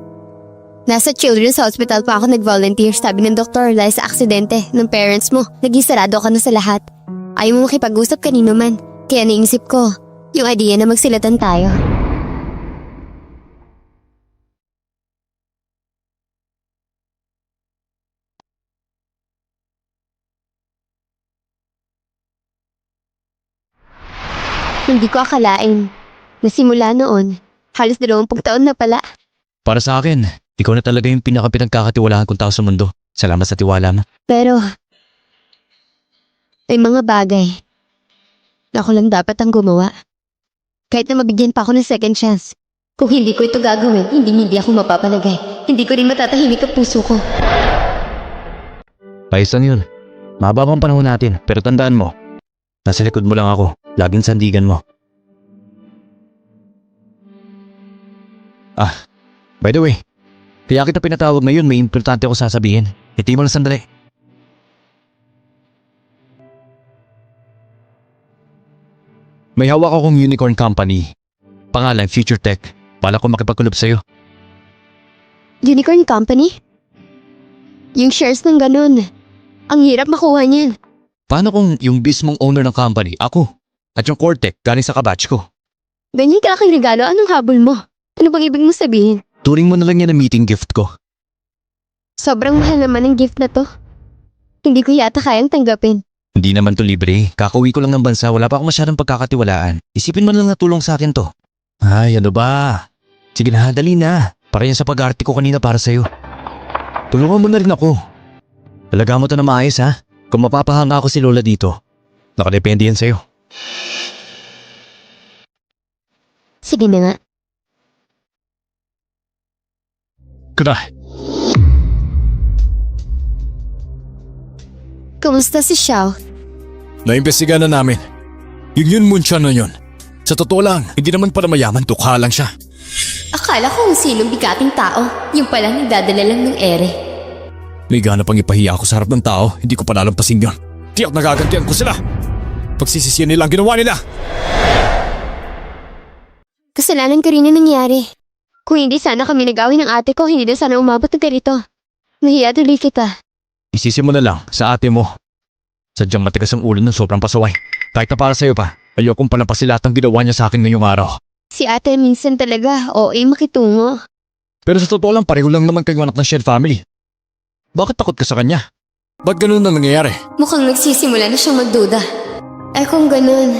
nasa Children's Hospital pa ako nag-volunteer, sabi ng doktor dahil sa aksidente ng parents mo. Naging sarado ka na sa lahat. Ayaw mo makipag-usap kanino man. Kaya naisip ko, yung idea na magsilatan tayo. Hindi ko akalain. Nasimula noon, halos 20 taon na pala. Para sa akin, ikaw na talaga yung pinagkakatiwalaan kong tao sa mundo. Salamat sa tiwala mo. Pero, may mga bagay na ako lang dapat ang gumawa. Kahit na mabigyan pa ako ng second chance. Kung hindi ko ito gagawin, hindi ako mapapalagay. Hindi ko rin matatahimik ang puso ko. Ayos lang yun. Mahaba pang panahon natin, pero tandaan mo, nasa likod mo lang ako. Laging sandigan mo. By the way, kaya kita pinatawag ngayon, may importante ako sasabihin. Hindi mo lang sandali. May hawak akong unicorn company. Pangalan, Future Tech. Bala ko makipagkulab sa'yo. Unicorn Company? Yung shares ng ganun. Ang hirap makuha niyan. Paano kung yung mismong owner ng company, ako, at yung core tech galing sa kabatch ko? Ganyan kalaking regalo, anong habol mo? Ano bang ibig mo sabihin? Turing mo na lang yan ang meeting gift ko. Sobrang mahal naman ang gift na to. Hindi ko yata kayang tanggapin. Hindi naman to libre. Kakauwi ko lang ng bansa, wala pa akong masyadong pagkakatiwalaan. Isipin mo na lang na tulong sa akin to. Ay, ano ba? Sige na, dali na. Para yan sa pag-arte ko kanina para sa'yo. Tulungan mo na rin ako. Talaga mo to na maayos ha? Kung mapapahanga ako si Lola dito, nakadepende yan sa'yo. Sige na nga. Kada. Kumusta si Xiao? Naimbestiga na namin. Yung Yun Munchan na yun. Sa totoo lang, hindi naman para mayaman, tukha lang siya. Akala ko kung sinong bigating tao. Yung pala nagdadala lang ng ere. May gana pang ipahiya ako sa harap ng tao, hindi ko palalampasin yun. Tiyak nagagantihan ko sila. Pagsisisiyan nila ang ginawa nila. Kasalanan ko rin na nangyari. Kung hindi sana kami nag-away ng ate ko, hindi na sana umabot na ganito. Nahiya tuloy kita. Isisi mo na lang sa ate mo. Sadyang matigas ang ulo ng sobrang pasaway. Kahit na para sa'yo pa, ayokong palampasin lahat ng ginawa niya sa akin ngayong araw. Si ate minsan talaga, makitungo. Pero sa totoo lang, pareho lang naman kayo anak ng shared family. Bakit takot ka sa kanya? Ba't ganun na nangyayari? Mukhang nagsisimula na siyang magduda. Kung ganun,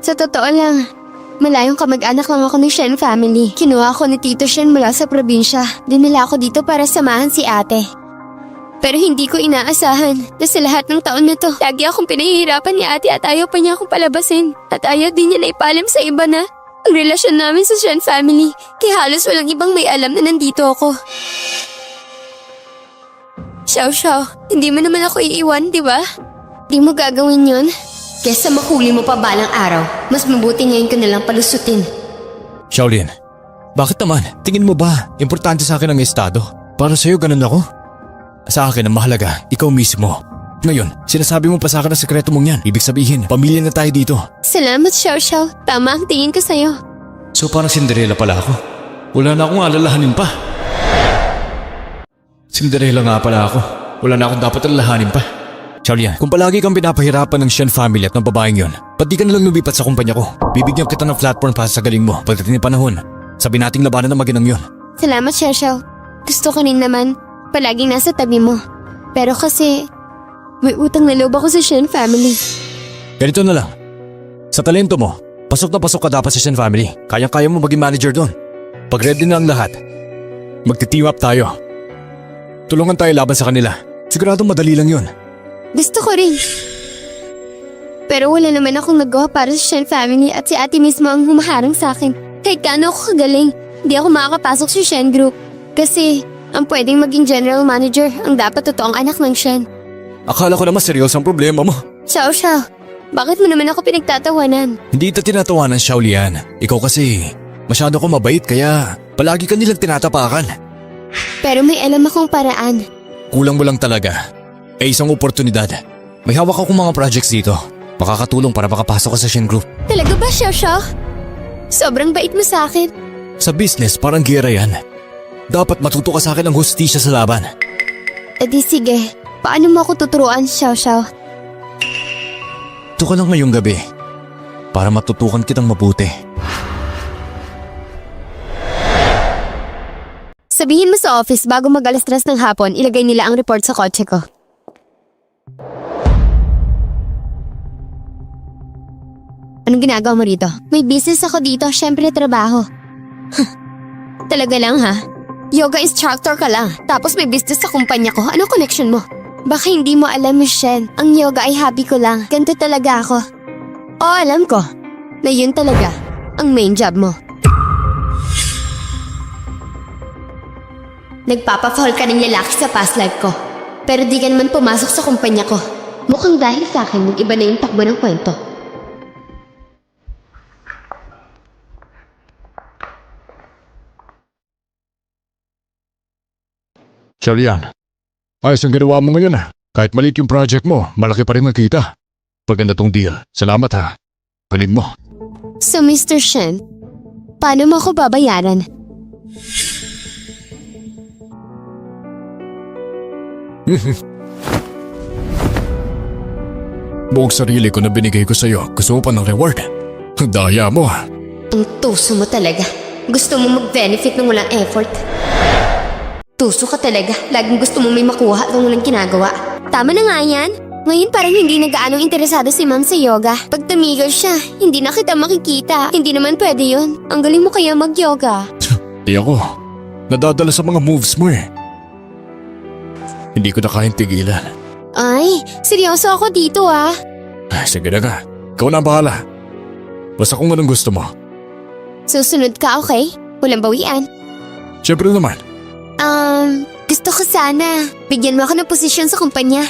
sa totoo lang, malayong kamag-anak lang ako ng Shen family. Kinuha ako ni Tito Shen mula sa probinsya. Dinala ako dito para samahan si ate. Pero hindi ko inaasahan na sa lahat ng taon na to, lagi akong pinahihirapan ni ate at ayaw pa niya akong palabasin. At ayaw din niya na ipalam sa iba na ang relasyon namin sa Shen family. Kaya halos walang ibang may alam na nandito ako. Xiao, hindi mo naman ako iiwan, di ba? Di mo gagawin yon? Kesa mahuli mo pa balang araw, mas mabuti ngayon ko nalang palusutin. Shaolin, bakit naman? Tingin mo ba, importante sa akin ang estado? Para sa'yo ganun ako? Sa akin ang mahalaga, ikaw mismo. Ngayon, sinasabi mo pa sa akin ang sekreto mong yan. Ibig sabihin, pamilya na tayo dito. Salamat, Xiao. Tama ang tingin ko sa'yo. So parang Cinderella pala ako. Wala na akong alalahanin pa. Cinderella nga pala ako. Wala na akong dapat alalahanin pa. Shaolin, kung palagi kang pinapahirapan ng Shen family at ng babaeng yon, ba't di ka nalang lumipat sa kumpanya ko? Bibigyan kita ng platform para sa galing mo. Pagdating ng panahon, sabi nating labanan ng maginang yon. Salamat, Xiao. Gusto ko rin naman palaging nasa tabi mo. Pero kasi may utang na loob ako sa Shen family. Ganito na lang. Sa talento mo, pasok na pasok ka dapat sa Shen family. Kayang-kaya mo maging manager doon. Pag ready na ang lahat, magti-team up tayo. Tulungan tayo laban sa kanila. Siguradong madali lang yun. Gusto ko rin. Pero wala naman akong nagawa para sa Shen family at si ate mismo ang humaharang sa akin. Kahit gaano ako kagaling, hindi ako makakapasok sa Shen Group. Kasi ang pwedeng maging general manager ang dapat totoong anak ng Shen. Akala ko naman seryoso ang problema mo. Xiao, bakit mo naman ako pinagtatawanan? Hindi ito tinatawanan, Shaolian. Ikaw kasi, masyado ko mabait kaya palagi ka nilang tinatapakan. Pero may alam akong paraan. Kulang mo lang talaga. Isang oportunidad. May hawak akong mga projects dito. Makakatulong para makapasok ka sa Shen Group. Talaga ba, Xiao? Sobrang bait mo sa akin. Sa business, parang gera yan. Dapat matuto ka sa akin ng hustisya sa laban. Di sige, paano mo ako tuturuan, Xiao? Ito ka lang ngayong gabi para matutukan kitang mabuti. Sabihin mo sa office bago mag-alas 3 ng hapon, ilagay nila ang report sa kotse ko. Anong ginagawa mo rito? May business ako dito, syempre trabaho. Talaga lang ha? Yoga instructor ka lang, tapos may business sa kumpanya ko. Anong connection mo? Baka hindi mo alam, Shen. Ang yoga ay hobby ko lang. Ganito talaga ako. Oo, alam ko. Na yun talaga ang main job mo. Nagpapa-fall ka ng lalaki sa past life ko. Pero di ka naman pumasok sa kumpanya ko. Mukhang dahil sa akin, nag-iba na yung takbo ng kwento. Shaolian, ayos ang ginawa mo ngayon ah. Kahit maliit yung project mo, malaki pa rin ang kita. Paganda tong deal. Salamat ha. Galing mo. So, Mr. Shen, paano mo ako babayaran? Buong sarili ko na binigay ko sa'yo. Gusto mo pa ng reward? Ang daya mo ah. Ang tuso mo talaga. Gusto mo mag-benefit ng walang effort. Tuso ka talaga. Laging gusto mo may makuha at walang ginagawa. Tama na nga yan. Ngayon parang hindi na gaanong interesado si ma'am sa yoga. Pag tumigil siya, hindi na kita makikita. Hindi naman pwede yun. Ang galing mo kaya mag-yoga. Di ako. Nadadala sa mga moves mo eh. Hindi ko na kayang tigilan. Ay, seryoso ako dito ah. Sige na ka. Ikaw na ang bahala. Basta kung anong gusto mo. Susunod ka, okay? Walang bawian. Siyempre naman. Gusto ko sana. Bigyan mo ako ng posisyon sa kumpanya.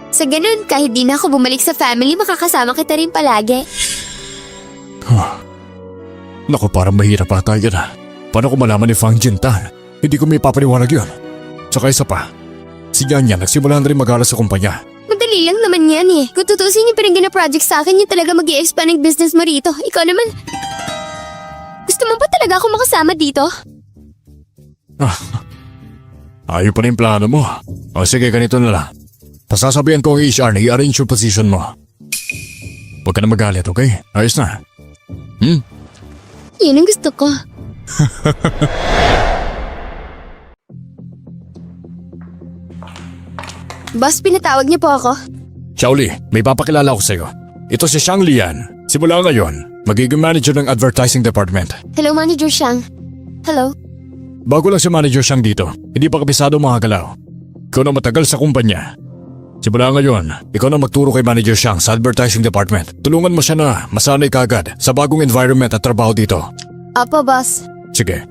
Sa ganun, kahit di na ako bumalik sa family, makakasama kita rin palagi. Naku, parang mahirap ata yan ah. Paano ko malaman ni Fang Jintan? Hindi ko may papaliwanag yun. Tsaka isa pa, si Yan nagsimula na rin mag-aral sa kumpanya. Madali lang naman yan eh. Kung tutusin yung pinag project sa akin, yung talaga mag-i-expand ng business mo rito. Ikaw naman, gusto mo ba talaga ako makasama dito? Ayaw pa na yung plano mo. O sige, ganito na lang. Pasasabihan ko ang HR na i-arrange yung position mo. Huwag ka na magalit, okay? Ayos na. Yun ang gusto ko. Boss, pinatawag niyo po ako. Xiaoli, may papakilala ko sa'yo. Ito si Xiang Lian. Simula ngayon, magiging manager ng advertising department. Hello, Manager Xiang. Hello. Bago lang si Manager Xiang dito, hindi pa kabisado mga galaw. Ikaw na matagal sa kumpanya. Simula ngayon, ikaw na magturo kay Manager Xiang sa advertising department. Tulungan mo siya na masanay kagad sa bagong environment at trabaho dito. Opo, boss. Sige.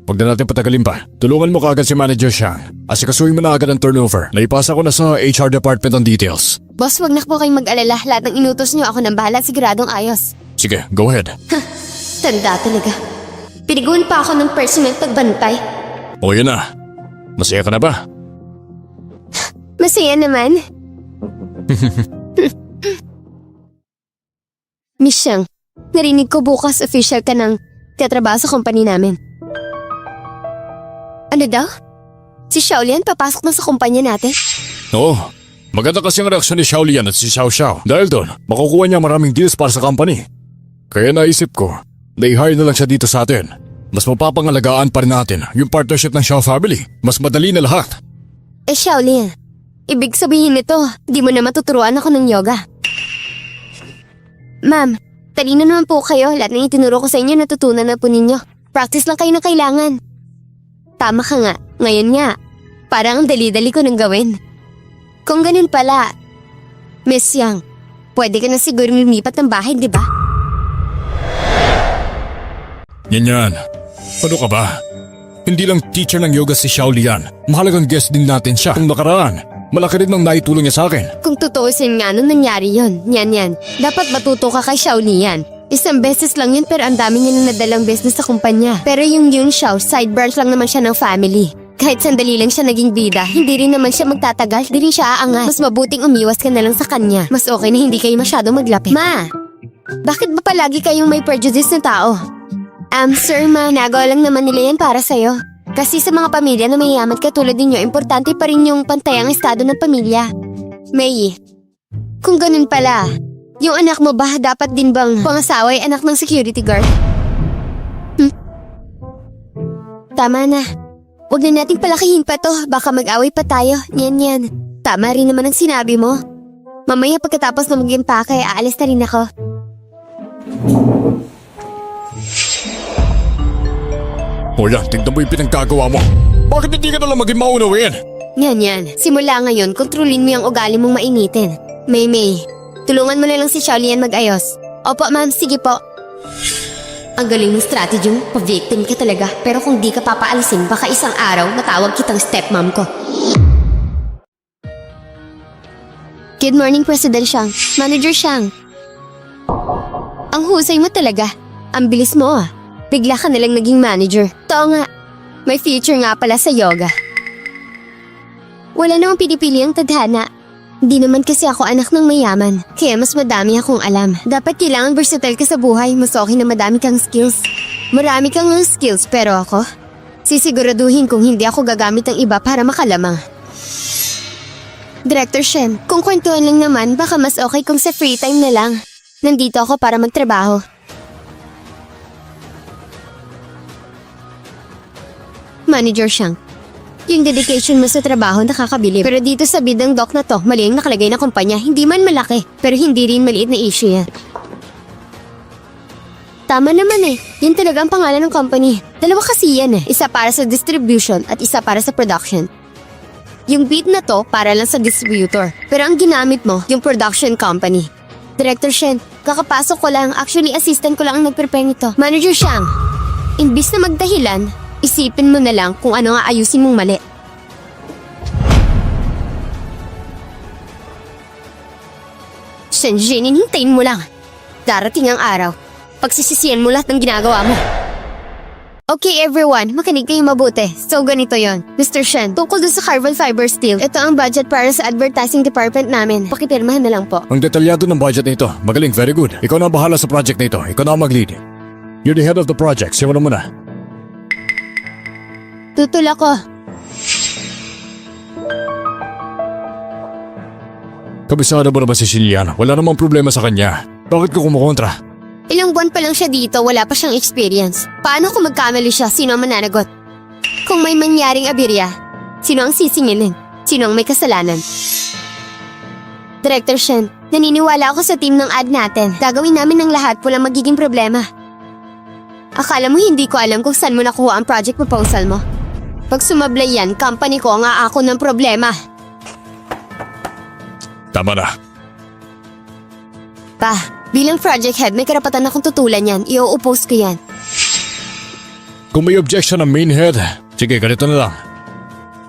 Huwag na natin patagalin pa. Tulungan mo kaagad si Manager Xiang. Asikasuhin mo na agad ang turnover. Naipasa ko na sa HR department ang details. Boss, wag na po kayong mag-alala. Lahat ng inutos niyo ako nang bahala. Siguradong ayos. Sige, go ahead. Tanda talaga. Piniguan pa ako ng personal pagbantay. O yan na. Masaya ka na ba? Masaya naman. Miss Xiang, narinig ko bukas official ka ng tetrabaho sa company namin. Ano daw? Si Xiaolian papasok na sa kumpanya natin? Oo. Maganda kasi ang reaksyon ni Xiao Lian at si Xiao Xiao. Dahil doon, makukuha niya maraming deals para sa company. Kaya naisip ko, na-hire na lang siya dito sa atin. Mas mapapangalagaan pa rin natin yung partnership ng Xiao family. Mas madali na lahat. Xiaolian, ibig sabihin nito, di mo na matuturuan ako ng yoga. Ma'am, talino naman po kayo. Lahat ng itinuro ko sa inyo natutunan na po ninyo. Practice lang kayo na kailangan. Tama ka nga, ngayon nga. Parang ang dali-dali ko nang gawin. Kung ganun pala, Miss Yang, pwede ka na siguro lumipat ng bahay, di ba? Yan. Ano ka ba? Hindi lang teacher ng yoga si Xiao Lian. Mahalagang guest din natin siya. Kung nakaraan, malaki rin ang naitulong niya sa akin. Kung tutuusin nga nung nangyari yon, yan. Dapat matuto ka kay Xiao Lian. Isang beses lang yun pero ang dami niya nang nadalang business sa kumpanya. Pero yung Yun Xiao, side branch lang naman siya ng family. Kahit sandali lang siya naging bida, hindi rin naman siya magtatagal, di rin siya aangat. Mas mabuting umiwas ka na lang sa kanya. Mas okay na hindi kayo masyado maglapit. Ma, bakit ba palagi kayong may prejudice na tao? Sir ma, nagawa lang naman nila yan para sa'yo. Kasi sa mga pamilya na mayayaman katulad ninyo, importante pa rin yung pantayang estado ng pamilya. May, kung ganun pala, yung anak mo ba dapat din bang pangasawa ay anak ng security guard? Tama na. Huwag na nating palakihin pa to, baka mag-away pa tayo. Yan. Tama rin naman ang sinabi mo. Mamaya pagkatapos na mag-impake, aalis na rin ako. O yan, tignan mo yung pinagkagawa mo. Bakit hindi ka nalang maging maunawain? Yan. Simula ngayon, kontrolin mo yung ugali mong mainitin. May, tulungan mo na lang si Xiaolian mag-ayos. Opo ma'am, sige po. Ang galing ng strategy mo, pa-victim ka talaga. Pero kung di ka papaalisin, baka isang araw matawag kitang stepmom ko. Good morning, President Xiang. Manager Xiang. Ang husay mo talaga. Ang bilis mo ah. Bigla ka nalang naging manager. Too nga, may future nga pala sa yoga. Wala namang pinipili ang tadhana. Hindi naman kasi ako anak ng mayaman, kaya mas madami akong alam. Dapat kailangan versatile ka sa buhay, mas okay na madami kang skills. Marami kang skills pero ako, sisiguraduhin kung hindi ako gagamit ng iba para makalamang. Director Shen, kung kwentuhan lang naman, baka mas okay kung sa free time na lang. Nandito ako para magtrabaho. Manager Xiang, yung dedication mo sa trabaho nakakabilib. Pero dito sa bidang doc na to, mali ang nakalagay na kumpanya. Hindi man malaki, pero hindi rin maliit na issue yan. Tama naman eh. Yan talaga ang pangalan ng company. Dalawa kasi yan eh. Isa para sa distribution at isa para sa production. Yung beat na to para lang sa distributor. Pero ang ginamit mo, yung production company. Director Shen, kakapasok ko lang. Actually, assistant ko lang ang nag-prepare nito. Manager Xiang, imbis na magdahilan, isipin mo na lang kung ano nga ayusin mong mali. Shenjin, hintayin mo lang. Darating ang araw. Pagsisisihan mo lahat ng ginagawa mo. Okay everyone, makinig kayo mabuti. So ganito yon. Mr. Shen, tungkol dun sa carbon fiber steel, ito ang budget para sa advertising department namin. Pakipirmahan na lang po. Ang detalyado ng budget nito. Magaling, very good. Ikaw na ang bahala sa project nito. Ikaw na ang mag-lead. You're the head of the project. Simulan mo na. Tutul ako. Kabisado mo na ba si Xilian? Wala namang problema sa kanya. Bakit ko kumukontra? Ilang buwan pa lang siya dito, wala pa siyang experience. Paano kung magkamali siya, sino ang mananagot? Kung may mangyaring abirya, sino ang sisingilin? Sino ang may kasalanan? Director Shen, naniniwala ako sa team ng ad natin. Gagawin namin ng lahat, walang magiging problema. Akala mo hindi ko alam kung saan mo nakuha ang project proposal mo? Pag sumablay yan, company ko ang aako ng problema. Tama na. Pa, bilang project head, may karapatan akong tutulan yan. I-oppose ko yan. Kung may objection ng main head, sige, ganito na lang.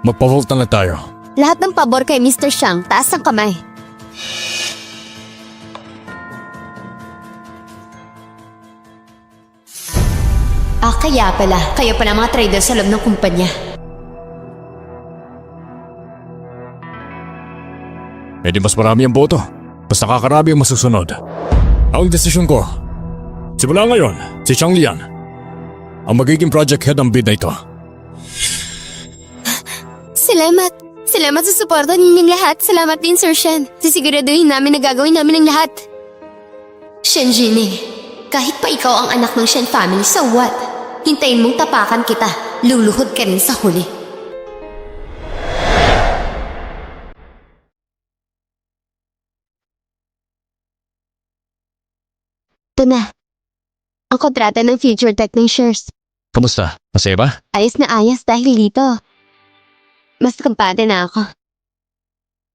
Magpa-vote na lang tayo. Lahat ng pabor kay Mr. Shang, taas ang kamay. Kaya pala. Kayo pala mga trader sa loob ng kumpanya. Eh di mas marami ang boto. Basta kakarami ang masusunod. Ang desisyon ko, simula ngayon, si Chang Lian ang magiging project head ng bid na ito. Salamat. Salamat sa suporta ninyong lahat. Salamat din, Sir Shen. Sisiguraduhin namin na gagawin namin ang lahat. Shen Jining, kahit pa ikaw ang anak ng Shen family, so what? Hintayin mong tapakan kita. Luluhod ka rin sa huli. Ito na. Ang kontrata ng Future Tech ng shares. Kamusta? Masaya ba? Ayos na ayos dahil dito. Mas kampante na ako.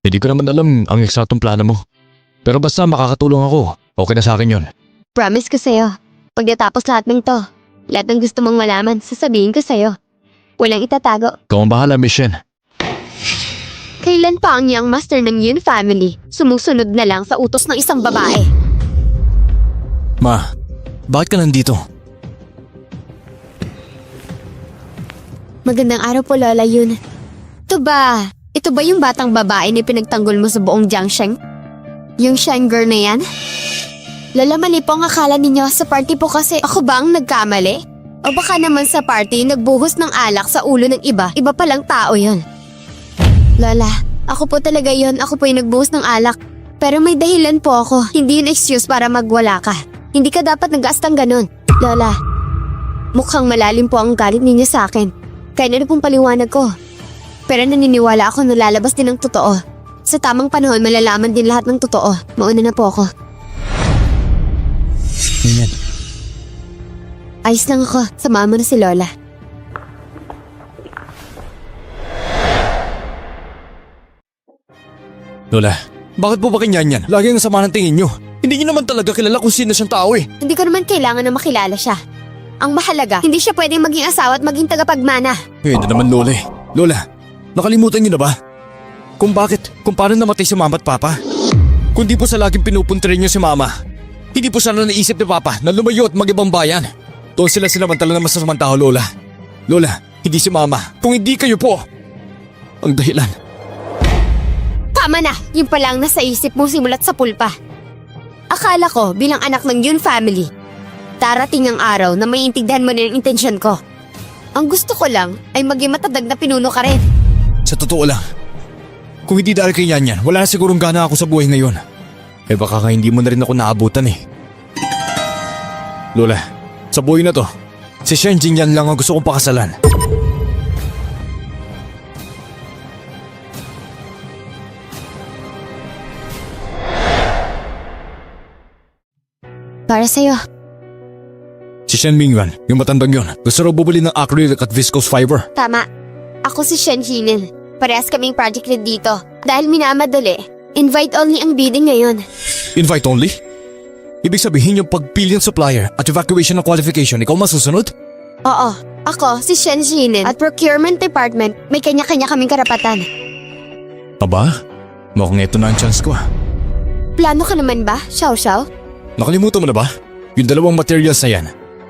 Hindi ko naman alam ang eksaktong plano mo. Pero basta makakatulong ako, okay na sa akin yun. Promise ko sa'yo. Pag natapos lahat ng to, lahat ng gusto mong malaman, sasabihin ko sa'yo. Walang itatago. Ikaw ang bahala, Miss Shen. Kailan pa ang young master ng Yun family sumusunod na lang sa utos ng isang babae? Ma, bakit ka nandito? Magandang araw po, Lola Yun. Ito ba? Ito ba yung batang babae na pinagtanggol mo sa buong Jiangsheng? Yung Shang girl na yan? Lola, mali po ang akala ninyo. Sa party po kasi ako ba ang nagkamali? O baka naman sa party nagbuhos ng alak sa ulo ng iba. Iba palang tao yon. Lola, ako po talaga yon. Ako po yung nagbuhos ng alak. Pero may dahilan po ako. Hindi yun excuse para magwala ka. Hindi ka dapat nag-astang ganun. Lola, mukhang malalim po ang galit ninyo sa akin. Kaya na pong paliwanag ko. Pero naniniwala ako na lalabas din ang totoo. Sa tamang panahon, malalaman din lahat ng totoo. Mauna na po ako. Ganyan. Ayos lang ako. Samahan mo na si Lola. Lola, bakit po ba kanyan yan? Lagi ang sama ng tingin nyo. Hindi nyo naman talaga kilala kung sino siyang tao eh. Hindi ko naman kailangan na makilala siya. Ang mahalaga, hindi siya pwedeng maging asawa at maging tagapagmana. Hindi naman Lola eh. Lola, nakalimutan nyo na ba? Kung paano namatay si mama at papa? Kung di po sa laging pinupuntirin nyo si mama, hindi po sana naisip ni papa na lumayo at mag-ibang bayan. Doon sila sinamantala na masasamang tao, Lola. Lola, hindi si mama. Kung hindi kayo po, ang dahilan. Tama na! Yung pala ang nasa isip mo simulat sa pulpa. Akala ko bilang anak ng Yun family, darating ang araw na maiintindihan mo na yung intensyon ko. Ang gusto ko lang ay maging matadag na pinuno ka rin. Sa totoo lang, kung hindi dahil kay Yan, wala na sigurong gana ako sa buhay ngayon. Eh baka ka hindi mo na rin ako naabutan eh. Lola, sa buhay na to, si Shen Jingyan lang ang gusto kong pakasalan. Para sa'yo. Si Shen Mingyuan, yung matandang yun, gusto raw bubuli ng acrylic at viscose fiber. Tama. Ako si Shen Jinin. Parehas kaming project lead dito. Dahil minamadali, invite only ang bidding ngayon. Invite only? Ibig sabihin yung pagpili ng supplier at evacuation ng qualification, ikaw masusunod? Oo, ako si Shen Jinin at procurement department may kanya-kanya kaming karapatan. Aba, mukhang ito na ang chance ko. Plano ka naman ba, Xiao Xiao? Nakalimutan mo na ba? Yung dalawang materials na yan.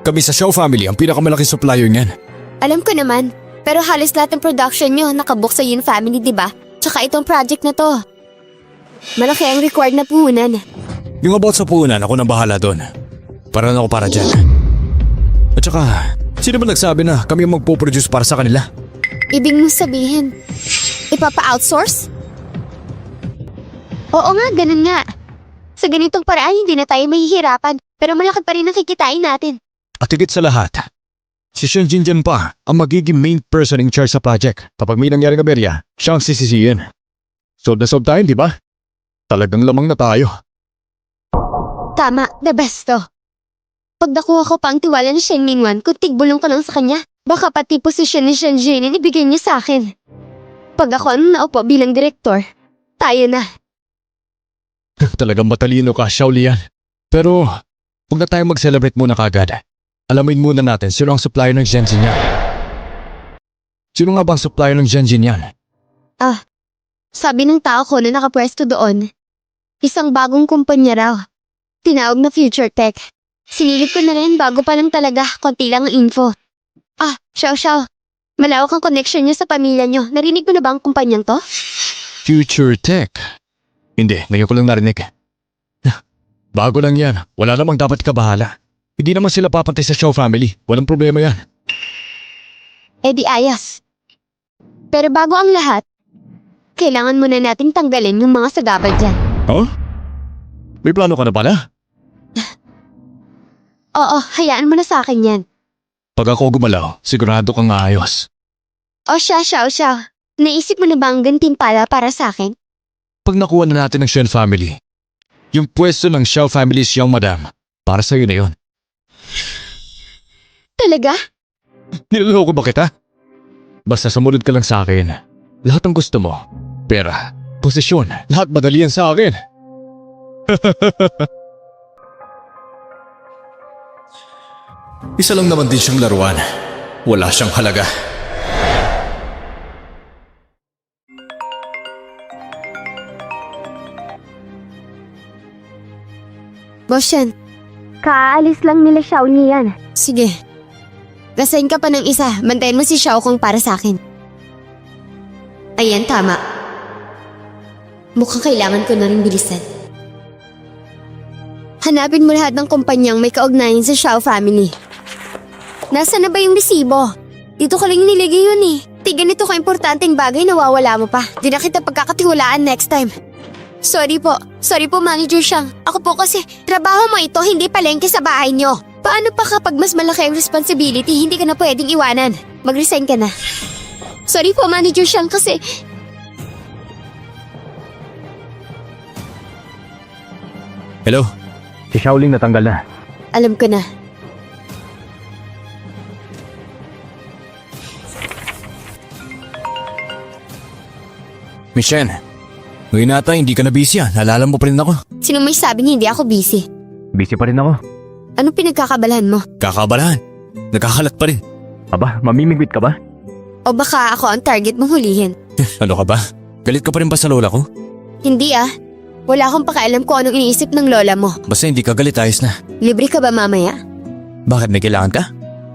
Kami sa Xiao family ang pinakamalaking supplier niyan. Alam ko naman, pero halos lahat ng production nyo nakabook sa Yun family, di ba? Tsaka itong project na to. Malaki ang required na puhunan. Yung about sa puhunan, ako nang bahala doon. Para na ako para dyan. At saka, sino ba nagsabi na kami ang magpo-produce para sa kanila? Ibig mong sabihin, ipapa-outsource? Oo nga, ganun nga. Sa ganitong paraan, hindi na tayo mahihirapan, pero malaki pa rin ang kikitain natin. At higit sa lahat, si Shen Jinjian pa ang magiging main person in charge sa project. Kapag may nangyaring aberya, siya ang sisisihin. Solve na solve tayo, di ba? Talagang lamang na tayo. Tama, the best to. Pag nakuha ko pa ang tiwala ni Shen Mingwan, kung tigbulong ka lang sa kanya, baka pati posisyon ni Shen Jinin ibigay niya sa akin. Pag ako ang naupo bilang direktor, tayo na. Talagang matalino ka, Xiaolian. Pero, huwag na tayo mag-celebrate muna kagad. Alamin muna natin sino ang supplier ng Zhenjin yan. Sino nga bang supplier ng Zhenjin yan? Sabi ng tao ko na nakapwesto doon, isang bagong kumpanya raw. Tinawag na Future Tech. Sinilip ko na rin bago pa lang talaga, konti lang ang info. Xiao. Malawak ang connection niyo sa pamilya niyo. Narinig mo na ba ang kumpanyang to? Future Tech? Hindi, ngayon ko lang narinig. Bago lang yan. Wala namang dapat kabahala. Hindi naman sila papantay sa Xiao family. Walang problema yan. Di ayos. Pero bago ang lahat, kailangan muna nating tanggalin yung mga sagabal dyan. Huh? May plano ka na pala? Oo, hayaan mo na sa akin yan. Pag ako gumalaw, sigurado kang aayos. Xiao. Naisip mo na ba ang gantimpala para sa akin? Pag nakuha na natin ng Shen family, yung pwesto ng Xiao family siyang madam, para sa'yo na yun. Talaga? Niloloko ba kita? Basta sumunod ka lang sa akin. Lahat ng gusto mo. Pera, posisyon, lahat madali yan sa akin. Isa lang naman din siyang laruan. Wala siyang halaga. Boss Shen, Kaalis lang nila Xiao niyan. sige. Rasain ka pa ng isa. Bantayan mo si Xiao Kong para sa akin. Ayan, tama. Mukhang kailangan ko na rin bilisan. Hanapin mo lahat ng kumpanyang may kaugnayan sa Xiao family. Nasaan na ba yung resibo? Dito ko lang nilagay yun eh. Di ganito ka-importanteng bagay nawawala mo pa. Di na kita pagkakatiwalaan next time. Sorry po, Manager Xiang. Ako po kasi, trabaho mo ito, hindi palengke sa bahay nyo. Paano pa kapag mas malaki ang responsibility, hindi ka na pwedeng iwanan? Mag-resign ka na. Sorry po, Manager Xiang, kasi... Hello? Si Xiaoling natanggal na. Alam ko na. Miss Shen, ngayon nata hindi ka na busy ah. Naalala mo pa rin ako. Sino may sabing hindi ako busy? Busy pa rin ako. Anong pinagkakabalahan mo? Kakabalahan. Nagkakalat pa rin. Aba, mamimigwit ka ba? O baka ako ang target mong hulihin? Ano ka ba? Galit ka pa rin ba sa lola ko? Hindi ah. Wala akong pakialam kung anong iniisip ng lola mo. Basta hindi ka galit, ayos na. Libre ka ba mamaya? Bakit may kailangan ka?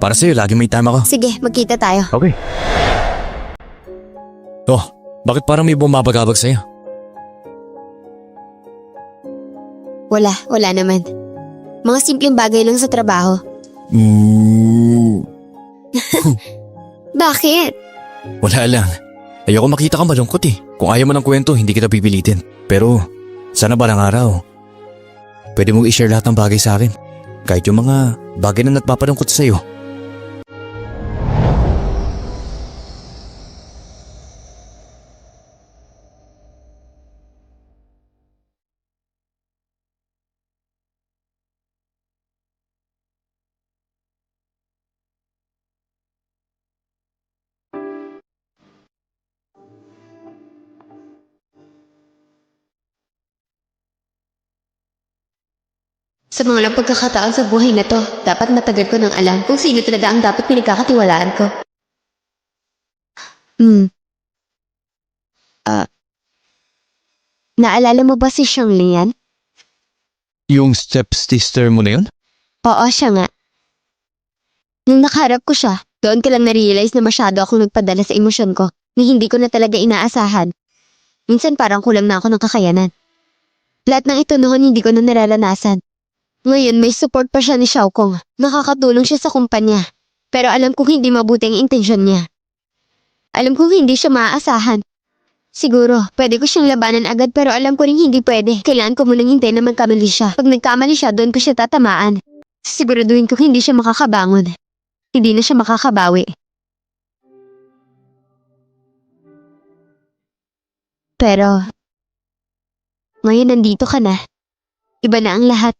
Para sa'yo, lagi may time ako. Sige, magkita tayo. Okay. Oh, bakit parang may bumabagabag sa'yo? Wala naman. Mga simpleng bagay lang sa trabaho. Bakit? Wala lang. Ayoko makita ka malungkot eh. Kung ayaw mo ng kwento, hindi kita pipilitin. Pero, sana balang araw, pwede mong i-share lahat ng bagay sa akin. Kahit yung mga bagay na nagpapadungkot sa'yo. Sa mga lang pagkakataon sa buhay na to, dapat matagal ko nang alam kung sino talaga ang dapat pinagkakatiwalaan ko. Naalala mo ba si Xiang Lian? Yung stepsister mo na yun? Oo, siya nga. Nung nakaharap ko siya, doon ko lang na-realize na masyado akong nagpadala sa emosyon ko na hindi ko na talaga inaasahan. Minsan parang kulang na ako ng kakayanan. Lahat ng ito noon hindi ko na nararanasan. Ngayon may support pa siya ni Xiao Kong. Nakakatulong siya sa kumpanya. Pero alam kong hindi mabuti ang intensyon niya. Alam kong hindi siya maaasahan. Siguro, pwede ko siyang labanan agad pero alam ko rin hindi pwede. Kailangan ko munang hintayin na magkamali siya. Pag nagkamali siya, doon ko siya tatamaan. Siguraduhin ko hindi siya makakabangon. Hindi na siya makakabawi. Pero, Ngayon nandito ka na. Iba na ang lahat.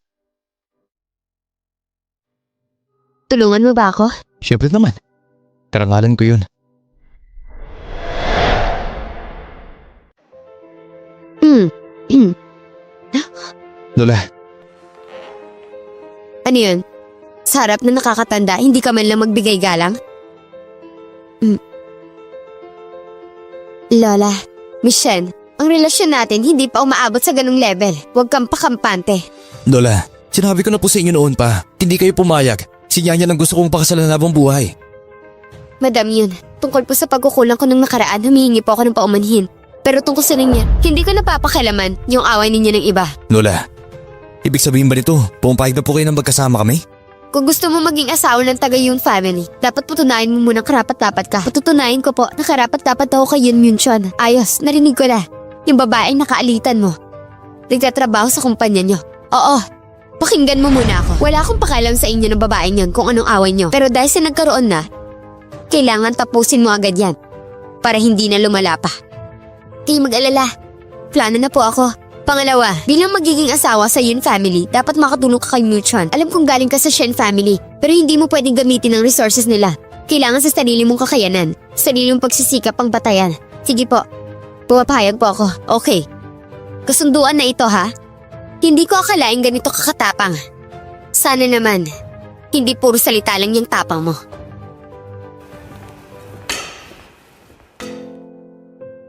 Tulungan mo ba ako? Siyempre naman. Karangalan ko yun. Lola, Ano yun? Sa harap na nakakatanda, hindi ka man lang magbigay galang? Lola, Michelle, ang relasyon natin hindi pa umaabot sa ganung level. Huwag kang pakampante. Lola, sinabi ko na po sa inyo noon pa. Hindi kayo pumayag. Si Yanya lang gusto kong pakasalan habang buhay. Madam yun, tungkol po sa pagkukulang ko ng nakaraan, humihingi po ako ng paumanhin. Pero tungkol sa niya, hindi ko napapakialaman yung away ninyo ng iba. Lola, ibig sabihin ba nito, pumapayag na po kayo ng magkasama kami? Kung gusto mo maging asawa ng taga Yun family, dapat putunayan mo munang karapat-dapat ka. Patutunayan ko po na karapat-dapat ako kay Yun Myunchon. Ayos, narinig ko na. Yung babaeng nakaalitan mo. Nagtatrabaho sa kumpanya nyo. Oo, pakinggan mo muna ako. Wala akong pakialam sa inyo ng babaeng yun kung anong away nyo. Pero dahil sa nagkaroon na, kailangan tapusin mo agad yan. Para hindi na lumala pa. Kaya mag-alala. Plano na po ako. Pangalawa, bilang magiging asawa sa Yun family, dapat makatulong ka kay Myunchon. Alam kong galing ka sa Shen family, pero hindi mo pwedeng gamitin ang resources nila. Kailangan sa sarili mong kakayanan, sarili mong pagsisikap ang batayan. Sige po, pumapayag po ako. Okay. Kasunduan na ito ha? Hindi ko akalaing ganito kakatapang. Sana naman, hindi puro salita lang yung tapang mo.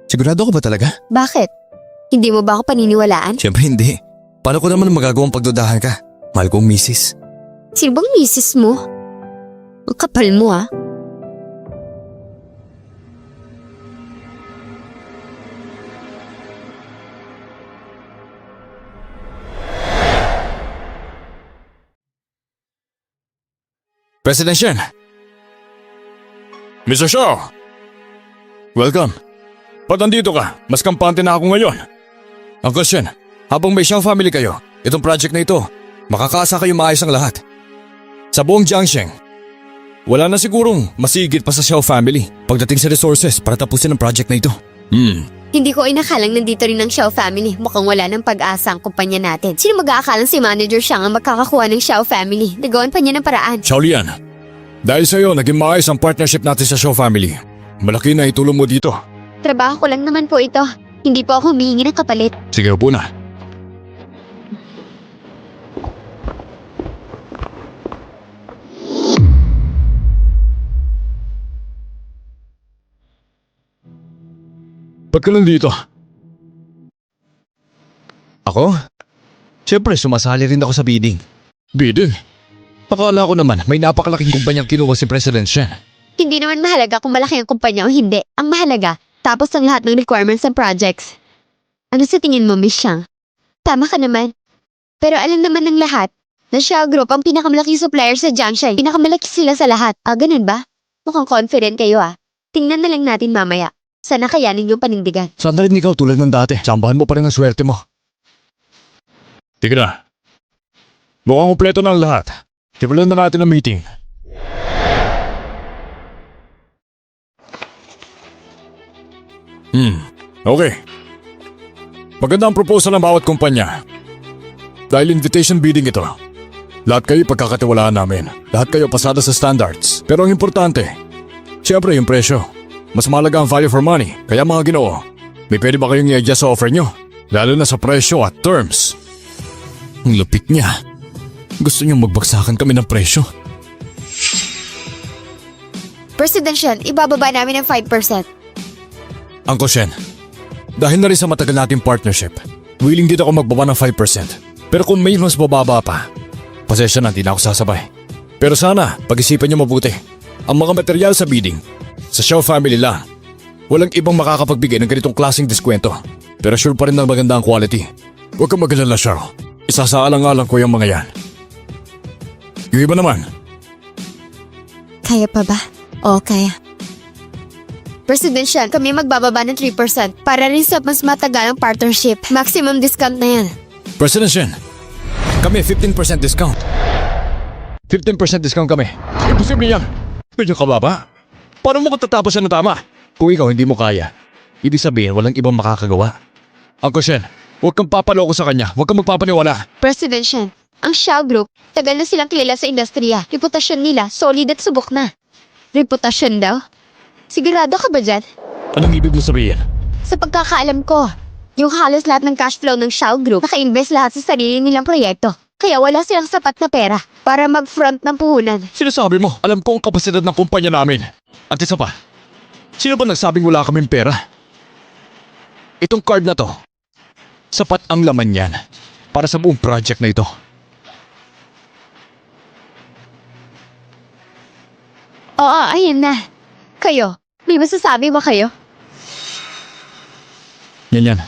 Sigurado ka ba talaga? Bakit? Hindi mo ba ako paniniwalaan? Siyempre hindi. Paano ko naman magagawang pagdudahan ka? Mahal kong misis. Sino bang misis mo? Ang kapal mo ah. President Shen! Mr. Shaw! Welcome. Ba't nandito ka? Mas kampante na ako ngayon. Uncle Shen, habang may Xiao family kayo, itong project na ito, makakaasa kayo maayos ang lahat. Sa buong Jiangsheng, wala na sigurong masigit pa sa Xiao family pagdating sa resources para tapusin ang project na ito. Hindi ko inakalang nandito rin ang Xiao family. Mukhang wala ng pag-asa ang kumpanya natin. Sino mag-aakalang si manager siya ang magkakakuha ng Xiao family? Nagawan pa niya ng paraan. Xiaolian, dahil sa'yo naging maayos ang partnership natin sa Shaw family. Malaki na itulong mo dito. Trabaho ko lang naman po ito. Hindi po ako humihingi ng kapalit. sige upo na. Ba't ka nandito? Ako? Siyempre, sumasali rin ako sa bidding. Bidding? Akala ko naman, may napakalaking kumpanyang kinuha si President Shen. Hindi naman mahalaga kung malaki ang kumpanya o hindi. Ang mahalaga, tapos ang lahat ng requirements ng projects. Ano sa tingin mo, Miss Xiang? Tama ka naman. Pero alam naman ng lahat na Xiao Group ang pinakamalaking supplier sa Jiangsheng. Pinakamalaki sila sa lahat. Ganun ba? Mukhang confident kayo Tingnan na lang natin mamaya. Sana kayanin yung panindigan. Sana rin ikaw tulad ng dati. Sambahan mo pa rin ang swerte mo. Tika na. Mukhang kumpleto na ang lahat. Simulan na natin ang meeting. Okay. Maganda ang proposal ng bawat kumpanya. Dahil invitation bidding ito. Lahat kayo pagkakatiwalaan namin. Lahat kayo pasada sa standards. Pero ang importante, siyempre yung presyo. Mas mahalaga ang value for money. Kaya mga Ginoo, may pwede ba kayong i-adjust sa offer nyo? Lalo na sa presyo at terms. Ang lupit niya. Gusto niyong magbagsakan kami ng presyo. Presidential, ibababa namin ng 5%. Uncle Shen, dahil na rin sa matagal nating partnership, willing din ako magbaba ng 5%. Pero kung may mas bababa pa, pasensya na, hindi na ako sasabay. Pero sana, pag-isipan niyo mabuti. Ang mga material sa bidding, sa Xiao family lang. Walang ibang makakapagbigay ng ganitong klaseng diskwento. Pero sure pa rin ng maganda ang quality. Huwag kang mag-alala, Charles. Isasaalang-alang ko yung mga yan. Yung iba naman, Kaya pa ba? Oo, kaya. Presidential, kami magbababa ng 3% para rin sa mas matagal ang partnership. Maximum discount na yan. President Shen, kami 15% discount. 15% discount kami. imposible yan. Medyo ka ba? Paano mo katatapos yan na tama? Kung ikaw hindi mo kaya, ibig sabihin walang ibang makakagawa. Uncle Shen, Huwag kang papaloko sa kanya. Huwag kang magpapaniwala. President Shen, ang Xiao Group, tagal na silang kilala sa industriya. Reputasyon nila, solid at subok na. Reputasyon daw? Sigurado ka ba dyan? Anong ibig mo sabihin? Sa pagkakaalam ko, yung halos lahat ng cash flow ng Xiao Group, naka-invest lahat sa sarili nilang proyekto. Kaya wala silang sapat na pera para mag-front ng puhunan. Sinasabi mo, alam ko ang kapasidad ng kumpanya namin. At isa pa, sino ba nagsabing wala kaming pera? Itong card na to, sapat ang laman yan para sa buong project na ito. Oo, ayun na. Kayo, may masasabi ba kayo? Yan.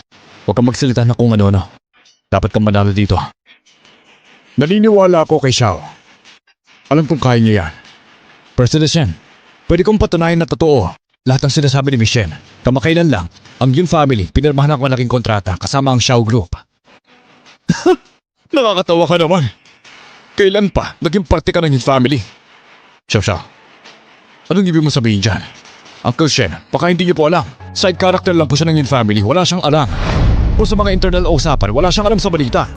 Huwag kang magsalita na kung ano-ano. Dapat kang manalo dito. Naniniwala ako kay Xiao. Alam kong kaya niya yan. President Shen, pwede kong patunayan na totoo lahat ng sinasabi ni Miss Shen. Kamakailan lang, ang Yun family pinirmahan ng malaking kontrata kasama ang Xiao Group. Nakakatawa ka naman. Kailan pa naging parte ka ng Yun family? Xiao, anong ibig mo sabihin dyan? Uncle Shen, baka hindi niyo po alam. Side character lang po siya ng Yun family, wala siyang alam. O sa mga internal usapan, wala siyang alam sa balita.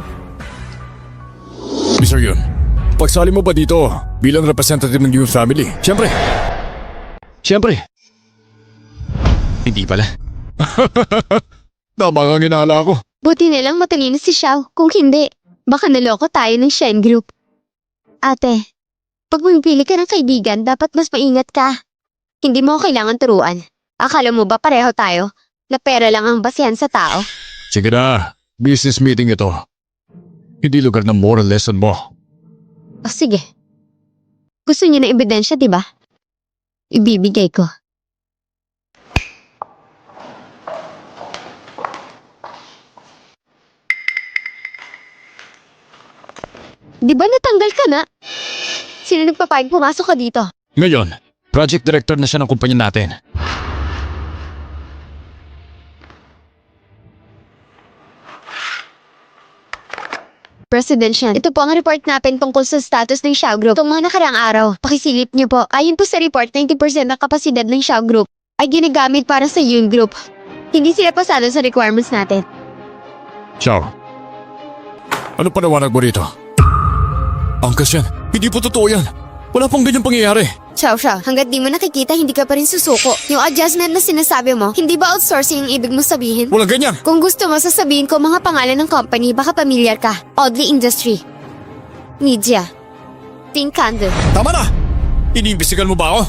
Mr. Yun, pagsali mo ba dito bilang representative ng Yun family? Siyempre. Hindi pala. Tama nga ginala ko. Buti na lang matalino si Xiao. Kung hindi, baka naloko tayo ng Shen Group. Ate, pag pumipili ka ng kaibigan, dapat mas maingat ka. Hindi mo kailangan turuan. Akala mo ba pareho tayo? Na pera lang ang basihan sa tao? Sige na, business meeting ito. Hindi lugar ng moral lesson mo. O sige. Gusto niyo ng ebidensya, di ba? Ibibigay ko. Di ba natanggal ka na? Sino nagpapayag pumasok ka dito? Ngayon, project director na siya ng kumpanya natin. President Shen, ito po ang report natin tungkol sa status ng Xiao Group itong mga nakaraang araw. Pakisilip niyo po. Ayon po sa report, 90% ng kapasidad ng Xiao Group ay ginagamit para sa Yun Group. Hindi sila pasado sa requirements natin. Xiao, ano panawanag mo rito? Uncle Shen, hindi po totoo yan. Wala pong ganyang pangyayari. Xiao, hanggat di mo nakikita, hindi ka pa rin susuko. Yung adjustment na sinasabi mo, hindi ba outsourcing ang ibig mo sabihin? Walang ganyan. Kung gusto mo, sasabihin ko mga pangalan ng company, baka pamilyar ka. Audley Industry. Media. Think Candle. Tama na! Iniimbestigan mo ba ako?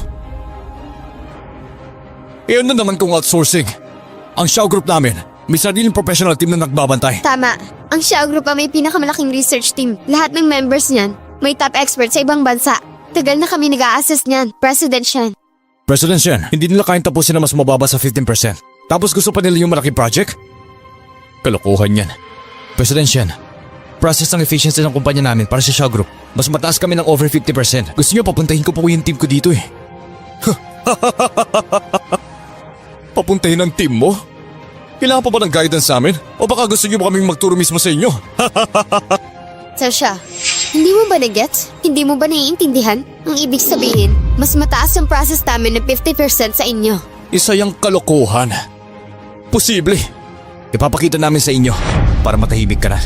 Iyon na naman kung outsourcing. Ang Xiao Group namin, may sariling professional team na nagbabantay. Tama. Ang Xiao Group ay may pinakamalaking research team. Lahat ng members niyan, may top experts sa ibang bansa. Tagal na kami nag-a-assist niyan, President Shen. President Shen, hindi nila kayang tapusin na mas mababa sa 15%. Tapos gusto pa nila yung malaking project? Kalokohan yan. President Shen, process ng efficiency ng kumpanya namin para sa Xiao Group. Mas mataas kami ng over 50%. Gusto niyo papuntahin ko po yung team ko dito eh. Papuntahin ang team mo? Kailangan pa ba ng guidance sa amin? O baka gusto niyo ba kaming magturo mismo sa inyo? Sasha, hindi mo ba na-gets? Hindi mo ba naiintindihan? Ang ibig sabihin, mas mataas ang process namin ng 50% sa inyo. Isa yung kalokohan. Posible. Ipapakita namin sa inyo para matahimik ka na.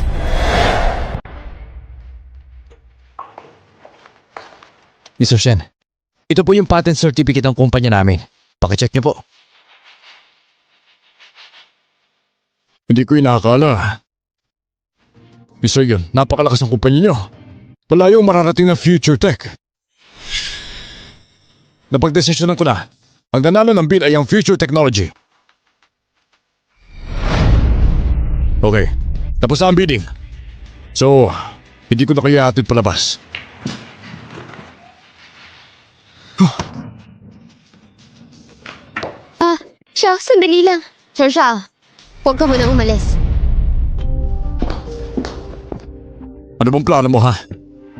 Mr. Shen, ito po yung patent certificate ng kumpanya namin. Pakicheck niyo po. Hindi ko inakala. Mr. Yun, napakalakas ng kumpanya niyo. Malayo mararating ng future tech. Napagdesisyonan ko na. Ang nanalo ng bid ay ang future technology. Okay, tapos na ang bidding. So, hindi ko na kayo hatid palabas. Xiao, sandali lang. Xiao, huwag ka muna umalis. Ano bang plano mo ha?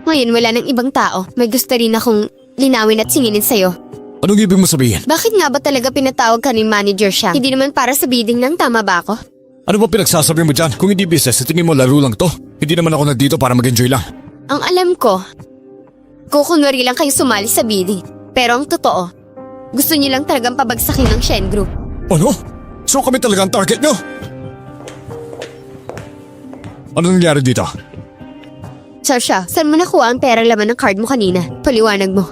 Ngayon wala ng ibang tao. May gusto rin akong linawin at singinin sa'yo. Anong ibig mo sabihin? Bakit nga ba talaga pinatawag ka ni manager siya? Hindi naman para sa bidding lang, tama ba ako? Ano ba pinagsasabi mo dyan? Kung hindi business, sa tingin mo laro lang to? Hindi naman ako nandito para mag-enjoy lang. Ang alam ko, kukunwari lang kayo sumali sa bidding. Pero ang totoo, gusto niyo lang talagang pabagsakin ng Shen Group. Ano? So kami talaga ang target nyo? Ano nangyari dito? Sasha, saan mo nakuha ang perang laman ng card mo kanina? Paliwanag mo.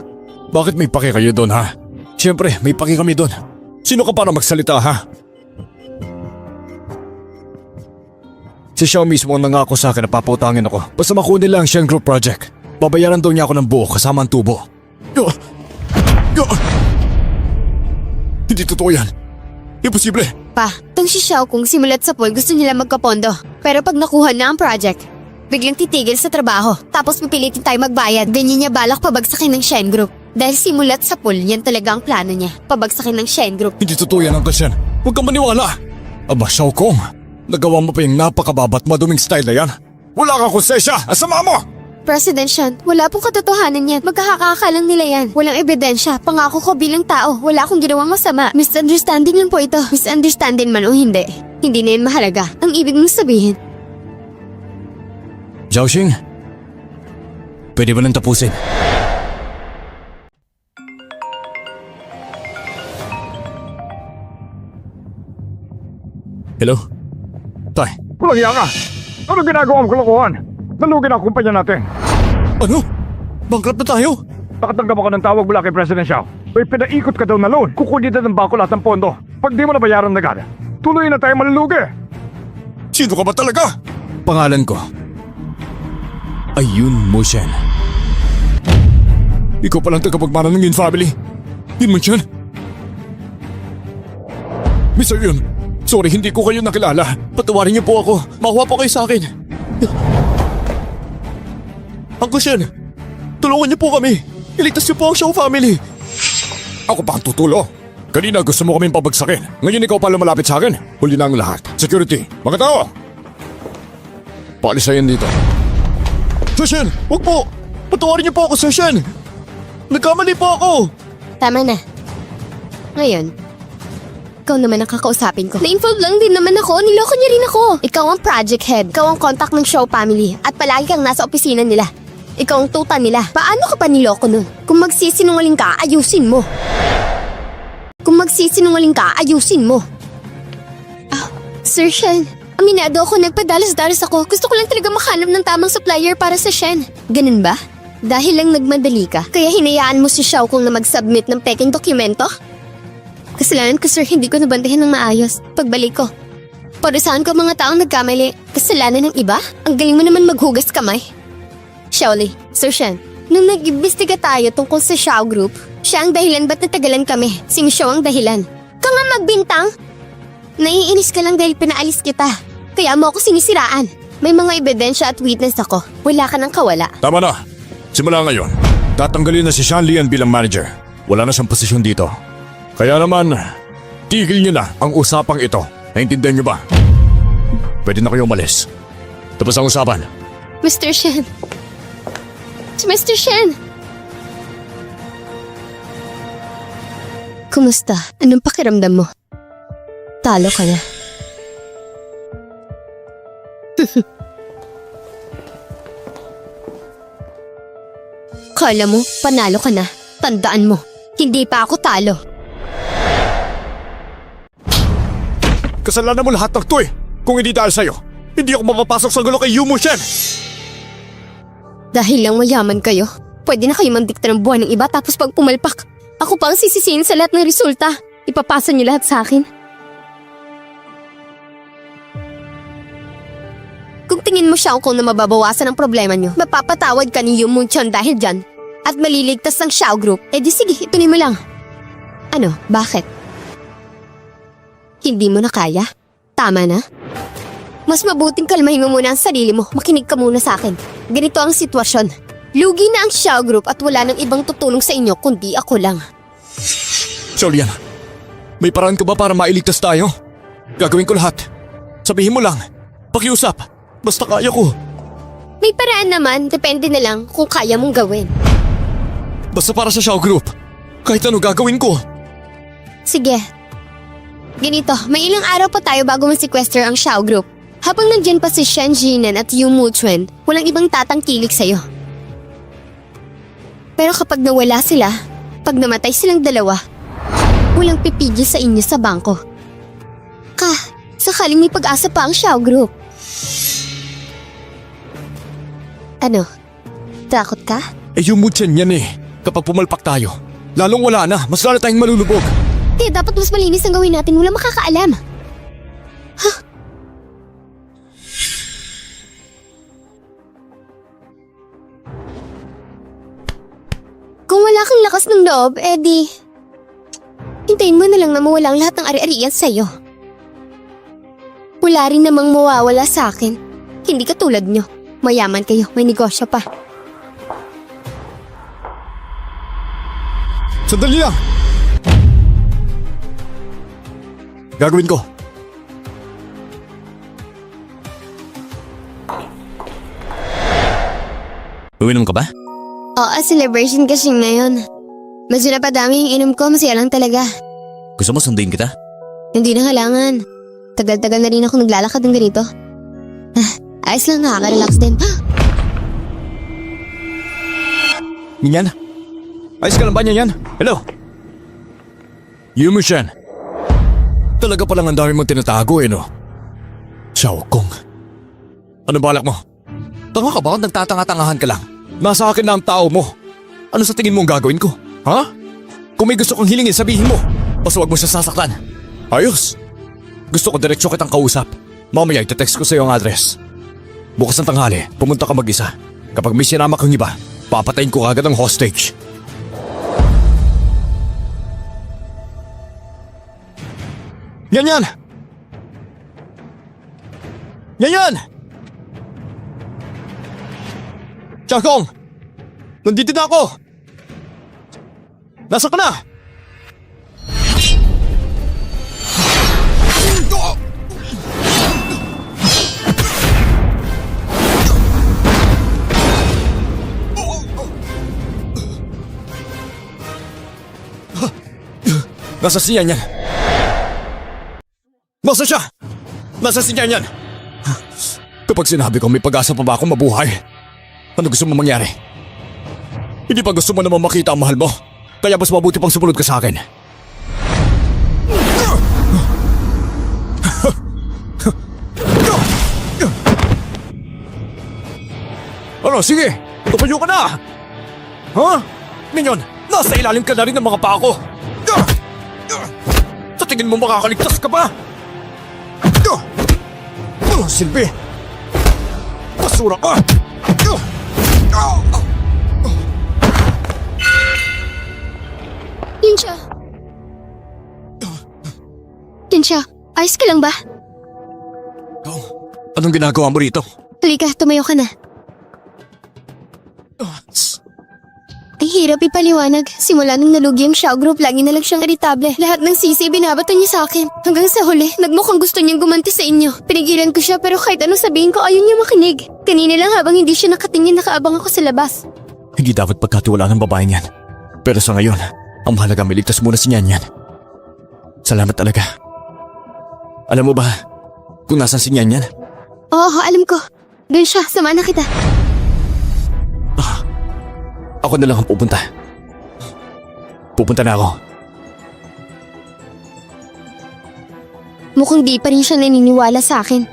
Bakit may paki kayo doon ha? Siyempre, may paki kami doon. Sino ka para magsalita ha? Si Xiao mismo ang nangako sa akin na papautangin ako. Basta makuha nila ang Shen Group Project. Babayaran daw niya ako ng buo kasama ang tubo. Hindi totoo yan. Imposible. Pa, tong si Xiao kung simulat sa pool gusto nila magkapondo. Pero pag nakuha na ang project, biglang titigil sa trabaho. Tapos pipilitin tayo magbayad. Ganyan niya balak pabagsakin ng Shen Group. Dahil simulat sa pool, yan talaga ang plano niya. Pabagsakin ng Shen Group. Hindi totoo yan, Uncle Shen. Huwag kang maniwala. Aba, Xiao Kong. Nagawa mo pa yung napakababat maduming style na yan. Wala kang konsensya. Asama mo! President Shen, wala pong katotohanan yan. Magkakakalang nila yan. Walang ebidensya. Pangako ko bilang tao, wala akong ginawang masama. Misunderstanding lang po ito. Misunderstanding man o hindi. Hindi na yun mahalaga. Ang ibig mong sabihin, Xiaoxing, pwede ba nang tapusin? Hello? Tay. Walang iya ka! Ano ginagawa mo kalokohan? Nalugi na ang kumpanya natin. Ano? Bankrupt na tayo? Nakatanggap ako ng tawag mula kay President Xiao. May pinaikot ka daw na loan. Kukunin na ng bangko lahat ng pondo. Pag di mo nabayaran na agad, tuloy na tayo malulugi. Sino ka ba talaga? Pangalan ko. Ayun mo, Shen. Ikaw palang tagapagmana ng Yun family. Yun mo, Shen. Mr. Yun, sorry hindi ko kayo nakilala. Patawarin niyo po ako. Makuha po kayo sa akin. Uncle Shen, tulungan niyo po kami. Iligtas niyo po ang Xiao family. Ako pa ang tutulo. Kanina gusto mo kaming pabagsakin. Ngayon ikaw pa lumalapit sa akin. Huli na ang lahat. Security, mga tao! Paalis na yan dito. Sir Shen, huwag po! Patawarin niyo po ako, Sir Shen! Nagkamali po ako! tama na. Ngayon, ikaw naman ang kakausapin ko. Na-involve lang din naman ako. Niloko niya rin ako. Ikaw ang project head. Ikaw ang contact ng Xiao family. At palagi kang nasa opisina nila. Ikaw ang tuta nila. Paano ka pa niloko nun? Kung magsisinungaling ka, ayusin mo. Kung magsisinungaling ka, ayusin mo. Sir Shen, aminado ako, nagpadalas-dalas ako. Gusto ko lang talaga makahanap ng tamang supplier para sa Shen. Ganun ba? Dahil lang nagmadali ka, kaya hinayaan mo si Xiao kung na mag-submit ng peking dokumento? Kasalanan ko, sir, hindi ko nabantayan ng maayos. Pagbalik ko, parusahan ko mga taong nagkamali. Kasalanan ng iba? Ang galing mo naman maghugas kamay. Xiaoli, Sir Shen, nung nag-imbestiga tayo tungkol sa Xiao Group, siya ang dahilan ba't natagalan kami. Si Xiao ang dahilan. Ka nga magbintang! Naiinis ka lang dahil pinaalis kita. Kaya mo ako sinisiraan. May mga ebidensya at witness ako. Wala ka nang kawala. Tama na. Simula ngayon, tatanggalin na si Sean Lian bilang manager. Wala na siyang posisyon dito. Kaya naman, tigil niyo na ang usapang ito. Naintindihan niyo ba? Pwede na kayo umalis. Tapos ang usapan. Mr. Shen. Mr. Shen! Kumusta? Anong pakiramdam mo? Talo ka na. Kala mo, panalo ka na. Tandaan mo, hindi pa ako talo. Kasalanan mo lahat ng to eh. Kung hindi dahil sa'yo, hindi ako mapapasok sa gulo kay Yumo Shen. Dahil lang mayaman kayo, pwede na kayo mandikta ng buwan ng iba tapos pag pumalpak, ako pa ang sisisihin sa lahat ng resulta. Ipapasa niyo lahat sa akin. Kung tingin mo siya kung na mababawasan ang problema niyo, mapapatawad ka ni Yu Moon-chan dahil dyan at maliligtas ng Xiao Group, di sige, ituloy mo lang. Ano, bakit? Hindi mo na kaya? Tama na? Mas mabuting kalmahin mo muna ang sarili mo, makinig ka muna sa akin. Ganito ang sitwasyon. Lugi na ang Xiao Group at wala nang ibang tutulong sa inyo kundi ako lang. Xiaolian, may paraan ka ba para mailigtas tayo? Gagawin ko lahat. Sabihin mo lang. Pakiusap. Basta kaya ko. May paraan naman, depende na lang kung kaya mong gawin. Basta para sa Xiao Group. Kahit ano gagawin ko. Sige. Ganito, may ilang araw pa tayo bago ma-sequester ang Xiao Group. Habang nandyan pa si Shen Jinan at Yu Mu-chuen, walang ibang tatangkilik sa'yo. Pero kapag nawala sila, pag namatay silang dalawa, walang pipigil sa inyo sa bangko. Sakaling may pag-asa pa ang Xiao Group. Ano? Takot ka? Eh yung mood yan eh. Kapag pumalpak tayo, lalong wala na. Mas lalo tayong malulubog. Dapat mas malinis ang gawin natin. Wala makakaalam. Kung wala kang lakas ng loob, edi... hintayin mo na lang na mawala ang lahat ng ari-arian sa'yo. Wala rin namang mawawala sa akin. Hindi katulad nyo. Mayaman kayo, may negosyo pa. Sandali lang! Gagawin ko. Uminom ka ba? Oo, celebration kasi ngayon. Medyo napadami yung inom ko, masaya lang talaga. Gusto mo sunduin kita? Hindi na kailangan. Tagal-tagal na rin ako naglalakad ng ganito. Ayos lang, nakaka-relax din. Nyan? Ayos ka lang ba Nyan? Hello? Yumushan. Talaga palang ang dami mong tinatago no? Xiaokong. Ano balak mo? Tanga ka ba? Nagtatanga-tangahan ka lang. Nasa akin na ang tao mo. Ano sa tingin mo ang gagawin ko? Ha? Kung may gusto kong hilingin, sabihin mo. Basta huwag mo siya sasaktan. Ayos. Gusto ko diretsyo kitang kausap. Mamaya itetext ko sa iyo ang address. Bukas ng tanghali, pumunta ka mag-isa. Kapag may sinama kang iba, papatayin ko agad ang hostage. Yan! Yan! Xiaokong! Nandito na ako! Nasaan ka na? Nasa si Yan Yan? Nasa siya? Nasa si Yan Yan? Kapag sinabi ko may pag-asa pa ba akong mabuhay, ano gusto mo mangyari? Hindi pa gusto mo naman makita ang mahal mo? Kaya mas mabuti pang sumunod ka sa akin. Ano, sige! Tumayo ka na! Ha? Minyon, nasa ilalim ka na rin ng mga pako! Sa tingin mo makakaligtas ka ba? Silbi! Basura ka! Tinsha, ayos ka lang ba? Anong ginagawa mo rito? Halika, tumayo ka na. Ay, hirap ipaliwanag. Simula nung nalugi yung Xiao Group, lagi na lang siyang iritable. Lahat ng sisi binabato niya sa akin. Hanggang sa huli, nagmukhang gusto niyang gumanti sa inyo. Pinigilan ko siya pero kahit anong sabihin ko, ayaw niya makinig. Kanina lang habang hindi siya nakatingin, nakaabang ako sa labas. Hindi dapat pagkatiwalaan ng babaeng yan. Pero sa ngayon, ang mahalaga may ligtas muna si Nyan Yan. Salamat talaga. Alam mo ba kung nasan si Nyan Yan? Oo, alam ko. Doon siya, samahan na kita. Ako na lang ang pupunta. Pupunta na ako. Mukhang di pa rin siya naniniwala sa akin.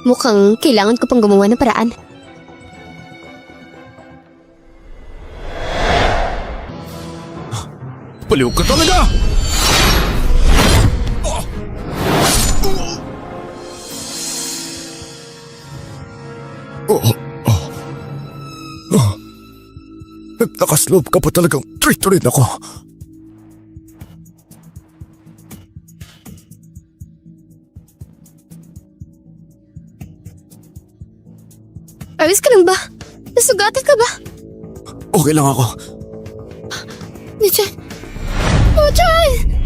Mukhang kailangan ko pang gumawa ng paraan. Baliw ka talaga! Nakasloob ka pa talagang treat rin ako. Ayos ka lang ba? Nasugatan ka ba? Okay lang ako. Nichan! Oh, Chan!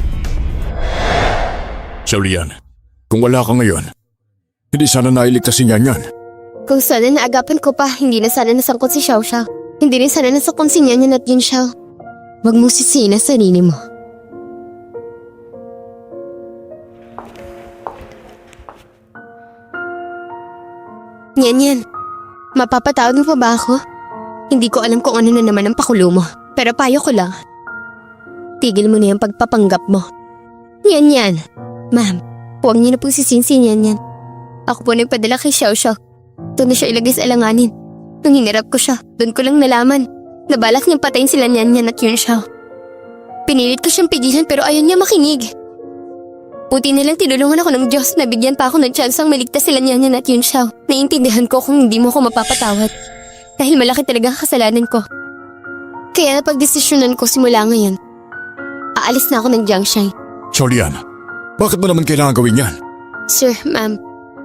Xiaolian, kung wala ka ngayon, hindi sana nailigtas si Nyan Yan. Kung sana naagapan ko pa, hindi na sana nasangkot si Xiao Xiao. Hindi rin sana nasakon si Nyan Yan at Yun Xiao. Huwag mo sisihin ang sarili mo. Nyan Yan, mapapatawad mo pa ba ako? Hindi ko alam kung ano na naman ang pakulo mo. Pero payo ko lang. Tigil mo na yung pagpapanggap mo. Nyan Yan. Ma'am, huwag niyo na po sisihin si Nyan Yan. Ako po nagpadala kay Xiao Xiao. Ito na siya ilagay sa alanganin. Nung hinirap ko siya, doon ko lang nalaman na balak niyang patayin sila Nyan at Yun Xiao. Pinilit ko siyang pigilan pero ayaw niya makinig. Buti nilang tinulungan ako ng Diyos na bigyan pa ako ng tsansang maligtas sila Nyan at Yun Xiao. Naiintindihan ko kung hindi mo ko mapapatawad. Dahil malaki talaga ang kasalanan ko. Kaya napagdesisyonan ko simula ngayon. Aalis na ako ng Jiangshai. Xiaolian, bakit mo naman kailangan gawin yan? Sir, ma'am,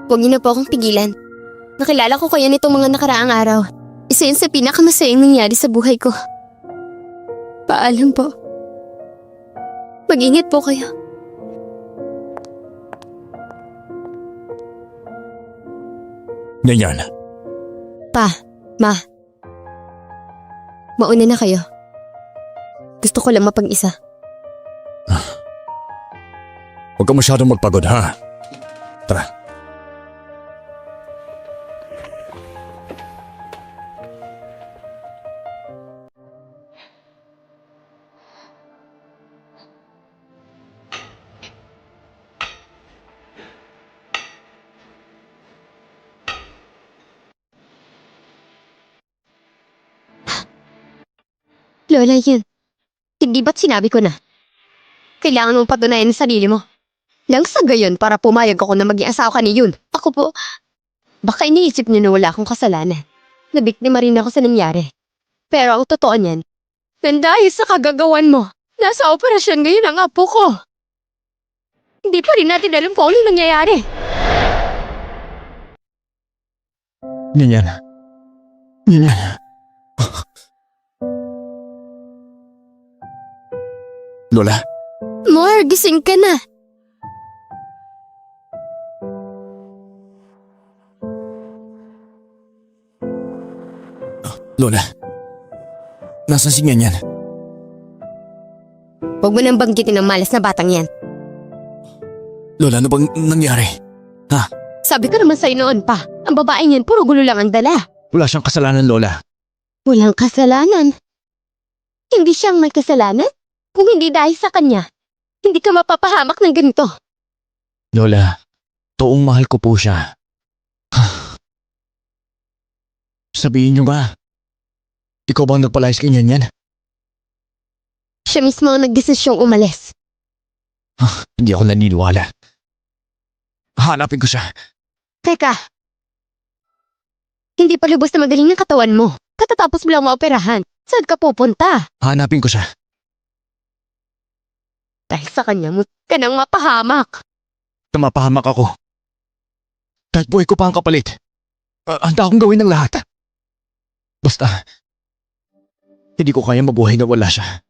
huwag niyo na po akong pigilan. Nakilala ko kayo nitong mga nakaraang araw. Isa yun sa pinakamasayang nangyari sa buhay ko. Paalam po. Mag-ingat po kayo. Ganyan. Pa, ma. Mauna na kayo. Gusto ko lang mapag-isa. Huwag ka masyadong magpagod, ha? Tara. Lola Yun, hindi ba't sinabi ko na? Kailangan mong patunayan ang sarili mo. Lang sa gayon para pumayag ako na maging asawa ka ni Yun. Ako po, baka iniisip niyo na wala akong kasalanan. Nabiktima rin ako sa nangyari. Pero ang totoo niyan, dahil sa kagagawan mo, nasa operasyon ngayon ang apo ko. Hindi pa rin natin alam kung anong nangyayari. Ganyan. Ganyan. Lola, More, gising ka na. Lola, nasan si Nyan? Huwag mo nang banggitin ang malas na batang yan. Lola, ano bang nangyari? Sabi ko naman sa'yo noon pa, ang babaeng yan puro gulo lang ang dala. Wala siyang kasalanan, Lola. Walang kasalanan. Hindi siyang may kasalanan? Kung hindi dahil sa kanya, hindi ka mapapahamak ng ganito. Lola, toong mahal ko po siya. Sabihin niyo ba? Ikaw bang nagpalayas kay Nyan? Siya mismo ang nagdesisyong umalis. Hindi ako naniniwala. Hanapin ko siya. Teka, hindi pa lubos na magaling ang katawan mo. Katatapos mo lang maoperahan. Saan ka pupunta? Hanapin ko siya. Dahil sa kanya mo ka nang mapahamak. Mapahamak ako. Kahit buhay ko pa ang kapalit. Handa akong gawin ng lahat. Basta, hindi ko kaya mabuhay na wala siya.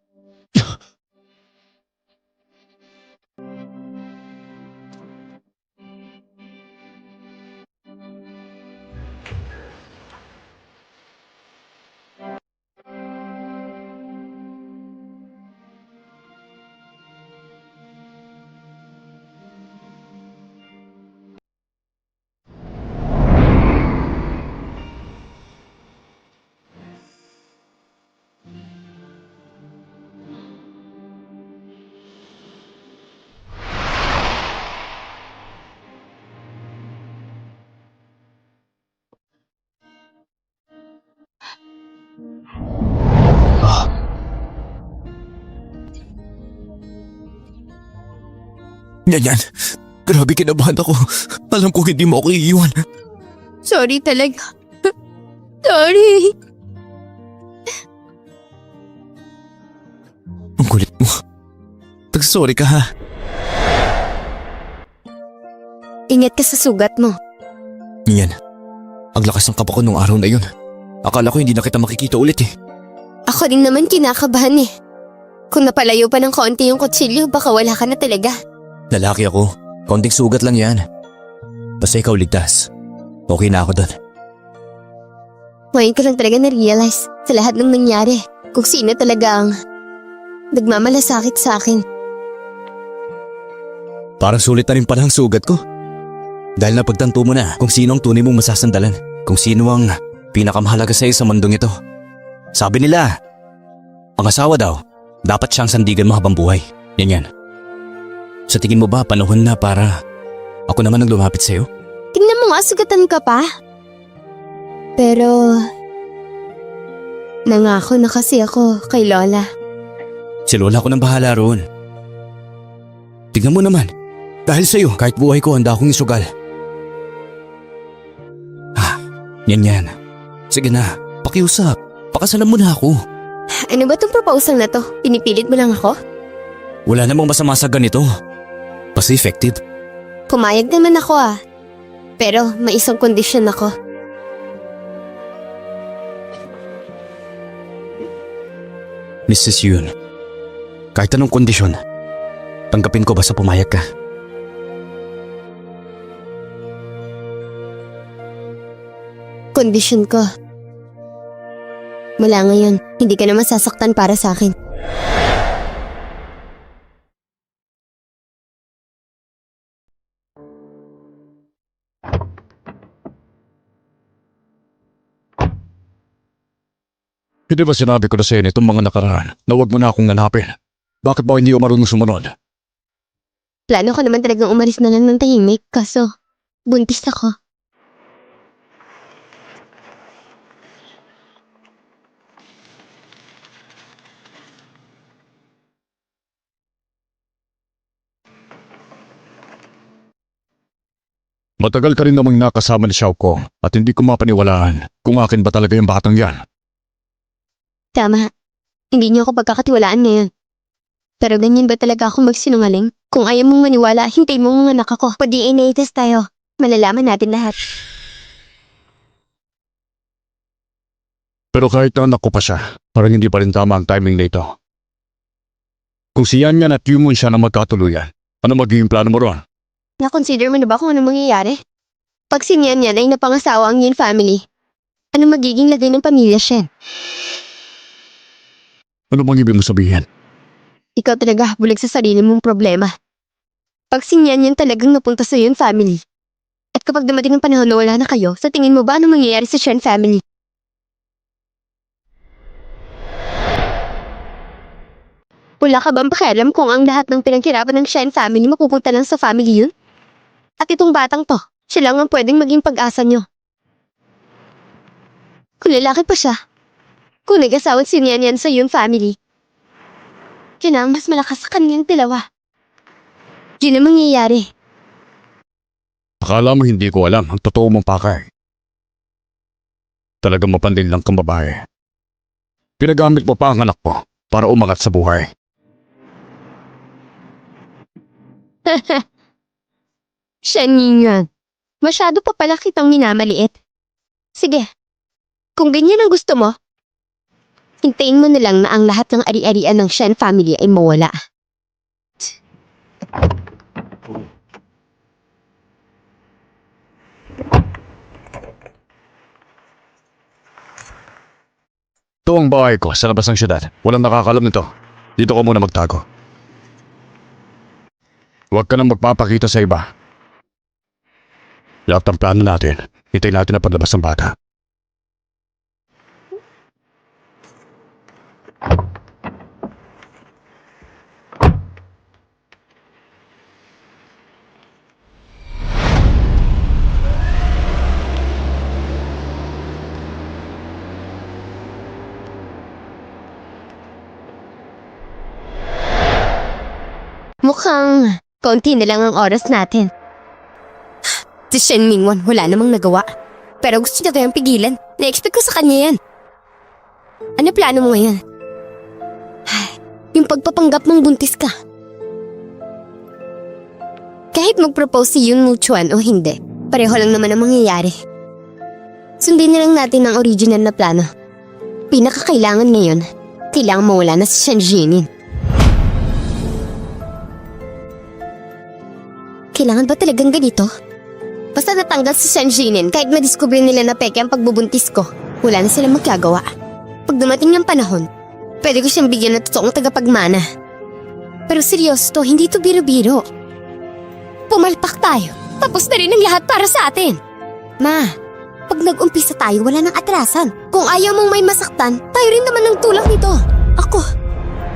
Nyan, grabe kinabahan ako. Alam ko hindi mo ako iiwan. Sorry talaga. Sorry. Ang kulit mo. Tag-sorry ka ha. Ingat ka sa sugat mo. Nyan, ang lakas ng kapa ko nung araw na yun. Akala ko hindi na kita makikita ulit eh. Ako rin naman kinakabahan eh. Kung napalayo pa ng kaunti yung kutsilyo, baka wala ka na talaga. Lalaki ako. Konting sugat lang yan. Basta ikaw ligtas. Okay na ako doon. Ngayon ko lang talaga na-realize sa lahat ng nangyari kung sino talaga ang nagmamalasakit sa akin. Parang sulit na rin pala ang sugat ko. Dahil napagtanto mo na kung sino ang tunay mong masasandalan. Kung sino ang pinakamahalaga sa'yo sa mundong ito. Sabi nila, ang asawa daw, dapat siyang sandigan mo habang buhay. Yan. Sa tingin mo ba panahon na para ako naman ang lumapit sa'yo? Tingnan mo nga, sugatan ka pa. Pero Nangako na kasi ako kay Lola. Si Lola ko nang bahala roon. Tignan mo naman. Dahil sa'yo, kahit buhay ko, handa akong isugal. Yan. Sige na, pakiusap. Pakasalan mo na ako. Ano ba tong proposal na to? Pinipilit mo lang ako? Wala namang masama sa ganito. Basta effective. Pumayag naman ako Pero may isang kondisyon ako. Mrs. Yun, kahit anong kondisyon, tanggapin ko basta pumayag ka. Kondisyon ko. Mula ngayon, hindi ka na masasaktan para sa akin. Hindi ba sinabi ko na sa'yo nitong mga nakaraan na huwag mo na akong hanapin? Bakit ba hindi ko marunong sumunod? Plano ko naman talagang umalis na lang ng tahimik, kaso buntis ako. Matagal ka rin namang nakasama ni Xiao Kong at hindi ko mapaniwalaan kung akin ba talaga yung batang yan. Tama. Hindi niyo ako pagkakatiwalaan ngayon. Pero ganyan ba talaga ako magsinungaling? Kung ayaw mong maniwala, hintay mo mga anak ako. Pa-DNA test tayo. Malalaman natin lahat. Pero kahit na anak ko pa siya, parang hindi pa rin tama ang timing na ito. Kung si Yan Yan at Yumun siya na magkatuluyan, ano magiging plano mo ron? Na-consider mo na ba kung ano mangyayari? Pag si Nian Yan ay napangasawa ang Yin family, ano magiging lagay ng pamilya Shen? Ano bang ibig mo sabihin? Ikaw talaga bulag sa sarili mong problema. Pag si Nian Yan talagang napunta sa Yin family, at kapag dumating ang panahon na wala na kayo, sa tingin mo ba ano mangyayari sa Shen family? Wala ka bang pakialam kung ang lahat ng pinaghirapan ng Shen family mapupunta lang sa family yun? At itong batang to, siya lang ang pwedeng maging pag-asa nyo. Kung lalaki pa siya, kung nag-asawa si Nian Yan sa Yun family, yun ang mas malakas sa kanilang dalawa. Yun ang mangyayari. Akala mo hindi ko alam ang totoo mong pakay. Talagang mapandin lang kang babae. Pinagamit mo pa ang anak ko para umangat sa buhay. Siya ninyan. Masyado pa pala kitang minamaliit. Sige, kung ganyan ang gusto mo, hintayin mo na lang na ang lahat ng ari-arian ng Shen family ay mawala. Ito ang bahay ko sa labas ng syudad. Walang nakakalam nito. Dito ka muna magtago. Huwag ka nang magpapakita sa iba. Lahat ng plano natin, hintayin natin ang paglabas ng bata. Mukhang konti na lang ang oras natin. Si Shen Mingwan wala namang nagawa. Pero gusto niya kayang pigilan. Na-expect ko sa kanya yan. Ano plano mo ngayon? Yung pagpapanggap mong buntis ka. Kahit mag-propose si Yun Muchuan o hindi, pareho lang naman ang mangyayari. Sundin na lang natin ang original na plano. Pinakakailangan ngayon, kailangan mawala na si Shen Jinin. Kailangan ba talagang ganito? Basta natanggal si Shen Jinin kahit madiskubre nila na peke ang pagbubuntis ko, wala na silang magagawa. Pag dumating ng panahon, pwede ko siyang bigyan ng totoong tagapagmana. Pero seryoso to, hindi to biro-biro. Pumalpak tayo, tapos na rin ang lahat para sa atin. Ma, pag nag-umpisa tayo, wala nang atrasan. Kung ayaw mong may masaktan, tayo rin naman ang tulak nito. Ako,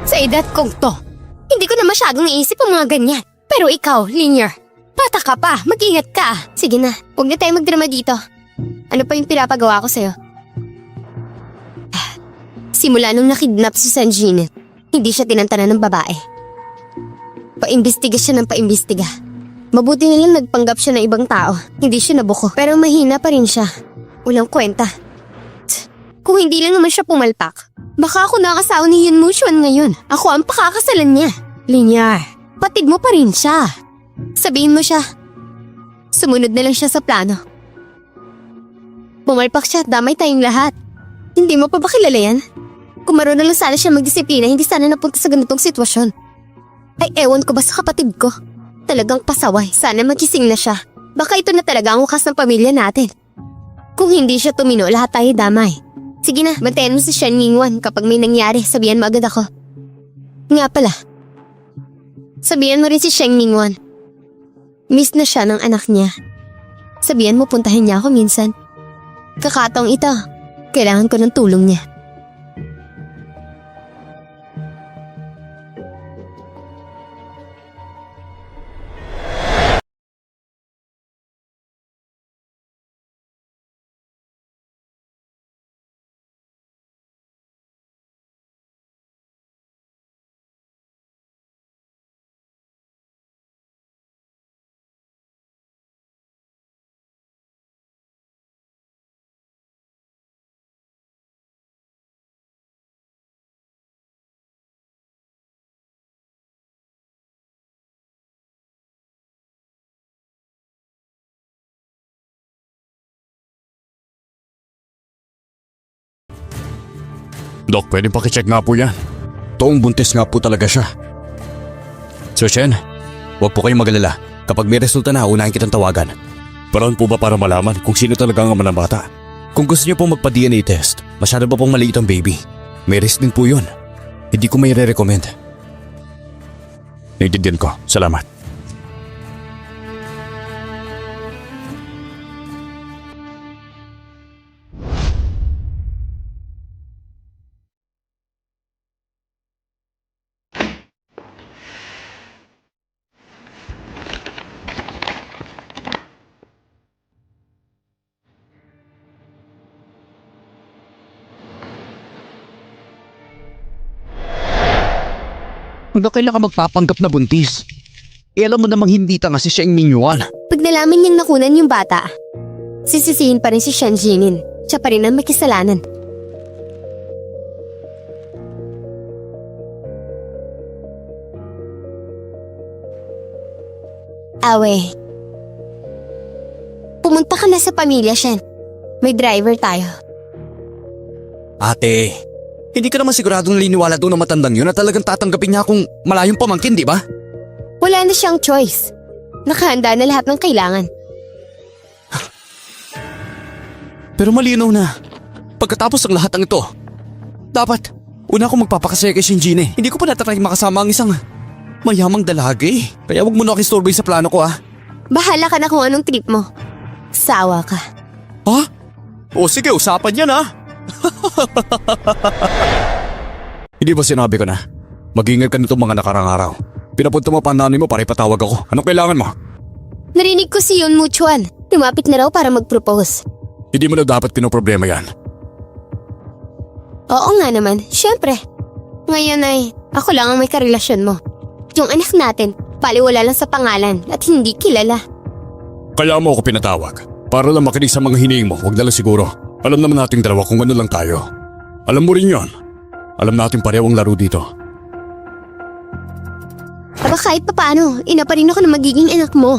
sa edad kong to, hindi ko na masyadong iisip ang mga ganyan. Pero ikaw, Linear, bata ka pa, mag-ingat ka. Sige na, huwag na tayo magdrama dito. Ano pa yung pinapagawa ko sa'yo? Simula nung nakidnap si Sanjin, hindi siya tinantanan ng babae. Paimbestiga siya ng paimbestiga. Mabuti na lang nagpanggap siya ng ibang tao. Hindi siya nabuko. Pero mahina pa rin siya. Walang kwenta. Kung hindi lang naman siya pumalpak, baka ako nakasawa ni Yun Muchuan ngayon. Ako ang pakakasalan niya. Linyar, patid mo pa rin siya. Sabihin mo siya. Sumunod na lang siya sa plano. Pumalpak siya at damay tayong lahat. Hindi mo pa ba kilala yan? Kung marunong lang sana siya magdisiplina, hindi sana napunta sa ganitong sitwasyon. Ay ewan ko ba sa kapatid ko? Talagang pasaway. Sana magising na siya. Baka ito na talaga ang wakas ng pamilya natin. Kung hindi siya tumino, lahat tayo damay. Sige na, bantayan mo si Shen Yingwan. Kapag may nangyari, sabihan mo agad ako. Nga pala. Sabihan mo rin si Shen Yingwan. Miss na siya ng anak niya. Sabihan mo puntahin niya ako minsan. Kakataong ito. Kailangan ko ng tulong niya. Dok, pwedeng pakicheck nga po yan. Toong buntis nga po talaga siya. Sir Shen, huwag po kayong magalala. Kapag may resulta na, unahin kitang tawagan. Paraan po ba para malaman kung sino talaga ang ama ng bata? Kung gusto niyo pong magpa-DNA test, masyado ba pong maliit ang baby? May risk din po yun. Hindi ko may re-recommend. Naintindihan ko. Salamat. Hanggang kailan ka magpapanggap na buntis? E alam mo namang hindi tanga si Sheng Mingyuan. Pag nalaman niyang nakunan yung bata, sisisihin pa rin si Shen Jinin. Siya pa rin ang may kasalanan. Awe. Pumunta ka na sa pamilya, Shen. May driver tayo. Ate, hindi ka naman siguradong naniniwala doon na matandang yun na talagang tatanggapin niya akong malayong pamangkin, di ba? Wala na siyang choice. Nakahanda na lahat ng kailangan. Pero malinaw na. Pagkatapos ng lahat ng ito, dapat una akong magpapakasaya kay Shinjin. Hindi ko pa natatry makasama ang isang mayamang dalagi. Kaya wag mo na akistorbay sa plano ko, ah. Bahala ka na kung anong trip mo. Sawa ka. Ha? O sige, usapan yan, ah. Hindi ba sinabi ko na? Mag-ingat ka nito mga nakarang araw. Pinapunta mo pa ang nanay mo para ipatawag ako. Anong kailangan mo? Narinig ko si Yun Muchuan. Lumapit na raw para mag-propose. Hindi mo na dapat pinoproblema yan. Oo nga naman, syempre. Ngayon ay ako lang ang may karelasyon mo. Yung anak natin, paliwala lang sa pangalan at hindi kilala. Kaya mo ako pinatawag. Para lang makinig sa mga hiniing mo, huwag na lang siguro. Alam naman nating dalawa kung ano lang tayo. Alam mo rin yon. Alam natin pareho ang laro dito. Aba kahit papaano, ina pa rin ako na magiging anak mo.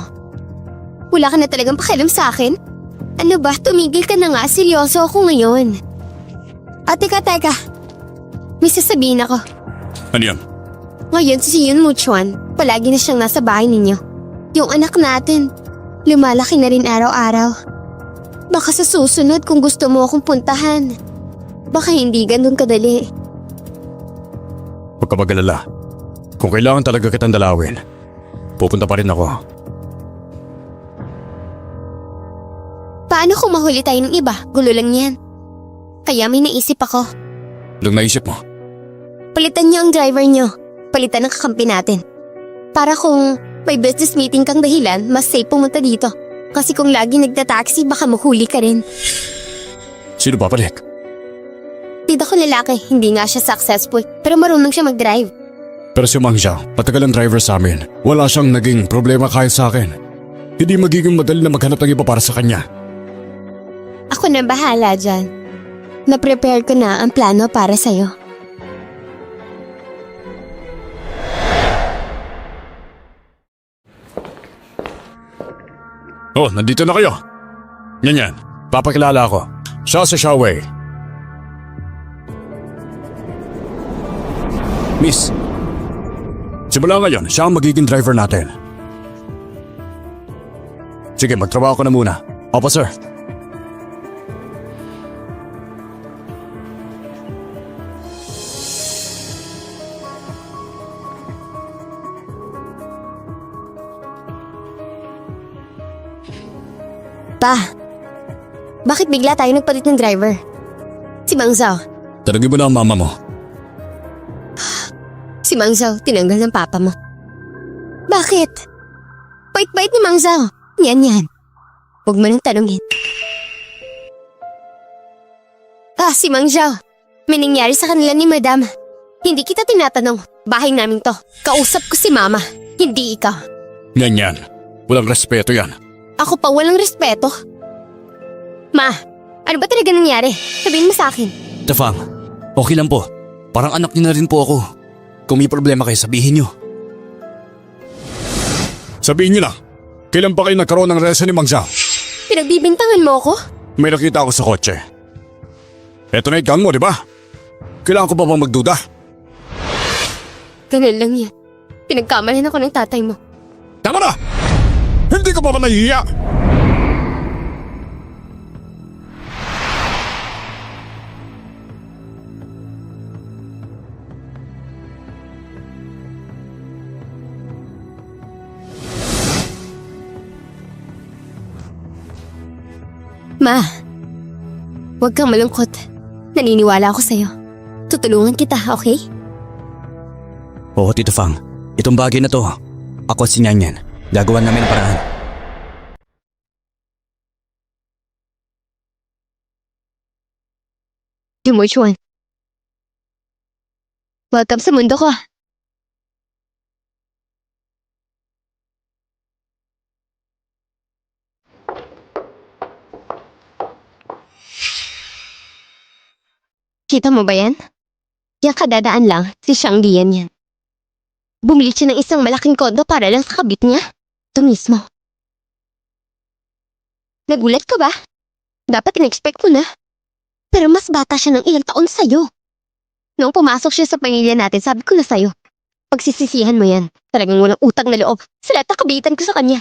Wala ka na talagang pakialam sa akin? Ano ba, tumigil ka na nga, seryoso ako ngayon. Teka. May sasabihin ako. Ano yan? Ngayon si Yun Muchuan, palagi na siyang nasa bahay ninyo. Yung anak natin, lumalaki na rin araw-araw. Baka sa susunod kung gusto mo akong puntahan. Baka hindi ganun kadali. Huwag ka mag-alala. Kung kailangan talaga kitang dalawin, pupunta pa rin ako. Paano kung mahuli tayo ng iba? Gulo lang yan. Kaya may naisip ako. Anong naisip mo? Palitan niyo ang driver niyo. Palitan ang kakampi natin. Para kung may business meeting kang dahilan, mas safe pumunta dito. Kasi kung lagi nagtataxi, baka mahuli ka rin. Sino babalik? Tita ko lalaki, hindi nga siya successful, pero marunong siya mag-drive. Pero si Mang Zhao, matagal ang driver sa amin. Wala siyang naging problema kahit sa akin. Hindi magiging madali na maghanap ng iba para sa kanya. Ako na bahala dyan. Na-prepare ko na ang plano para sa'yo. Oh, nandito na kayo. Yan. Papakilala ako. Siya si Xiaowei. Miss, simula ngayon, siya ang magiging driver natin. Sige, magtrabaho ko na muna. Opo, sir. Pa, bakit bigla tayo nagpalit ng driver? Si Mang Zhao. Tanungin mo na ang mama mo. Si Mang Zhao, tinanggal ng papa mo. Bakit? Bait-bait ni Mang Zhao. Yan. Huwag mo nang tanungin. Si Mang Zhao. May nangyari sa kanila ni Madam. Hindi kita tinatanong. Bahay namin to. Kausap ko si Mama. Hindi ikaw. Yan. Walang respeto yan. Ako pa walang respeto. Ma, ano ba talaga nangyari? Sabihin mo sa akin. Tafang, okay lang po. Parang anak niyo na rin po ako. Kung may problema kayo, sabihin niyo. Sabihin niyo na, kailan pa kayo nagkaroon ng relasyon ni Mang Zhao? Pinagbibintangan mo ako? May nakita ako sa kotse. Eto na yung gun mo, di ba? Kailangan ko pa bang magduda? Ganun lang yan. Pinagkamalan ako ng tatay mo. Tama na! Hindi ka pa ba nahihiya? Ma, huwag kang malungkot. Naniniwala ako sa'yo. Tutulungan kita, okay? Oo, Tito Fang. Itong bagay na to, ako at si Nyanyan. Gagawan namin ang paraan. Jumuchuan. Welcome sa mundo ko. Kita mo ba yan? Yan kadadaan lang, si Shangdi yan. Bumili siya ng isang malaking kondo para lang sa kabit niya. Ito mismo. Nagulat ka ba? Dapat in-expect mo na. Pero mas bata siya ng ilang taon sa'yo. Noong pumasok siya sa pamilya natin, sabi ko na sa'yo. Pagsisisihan mo yan. Talagang walang utang na loob. Sa lahat ng kabitan ko sa kanya.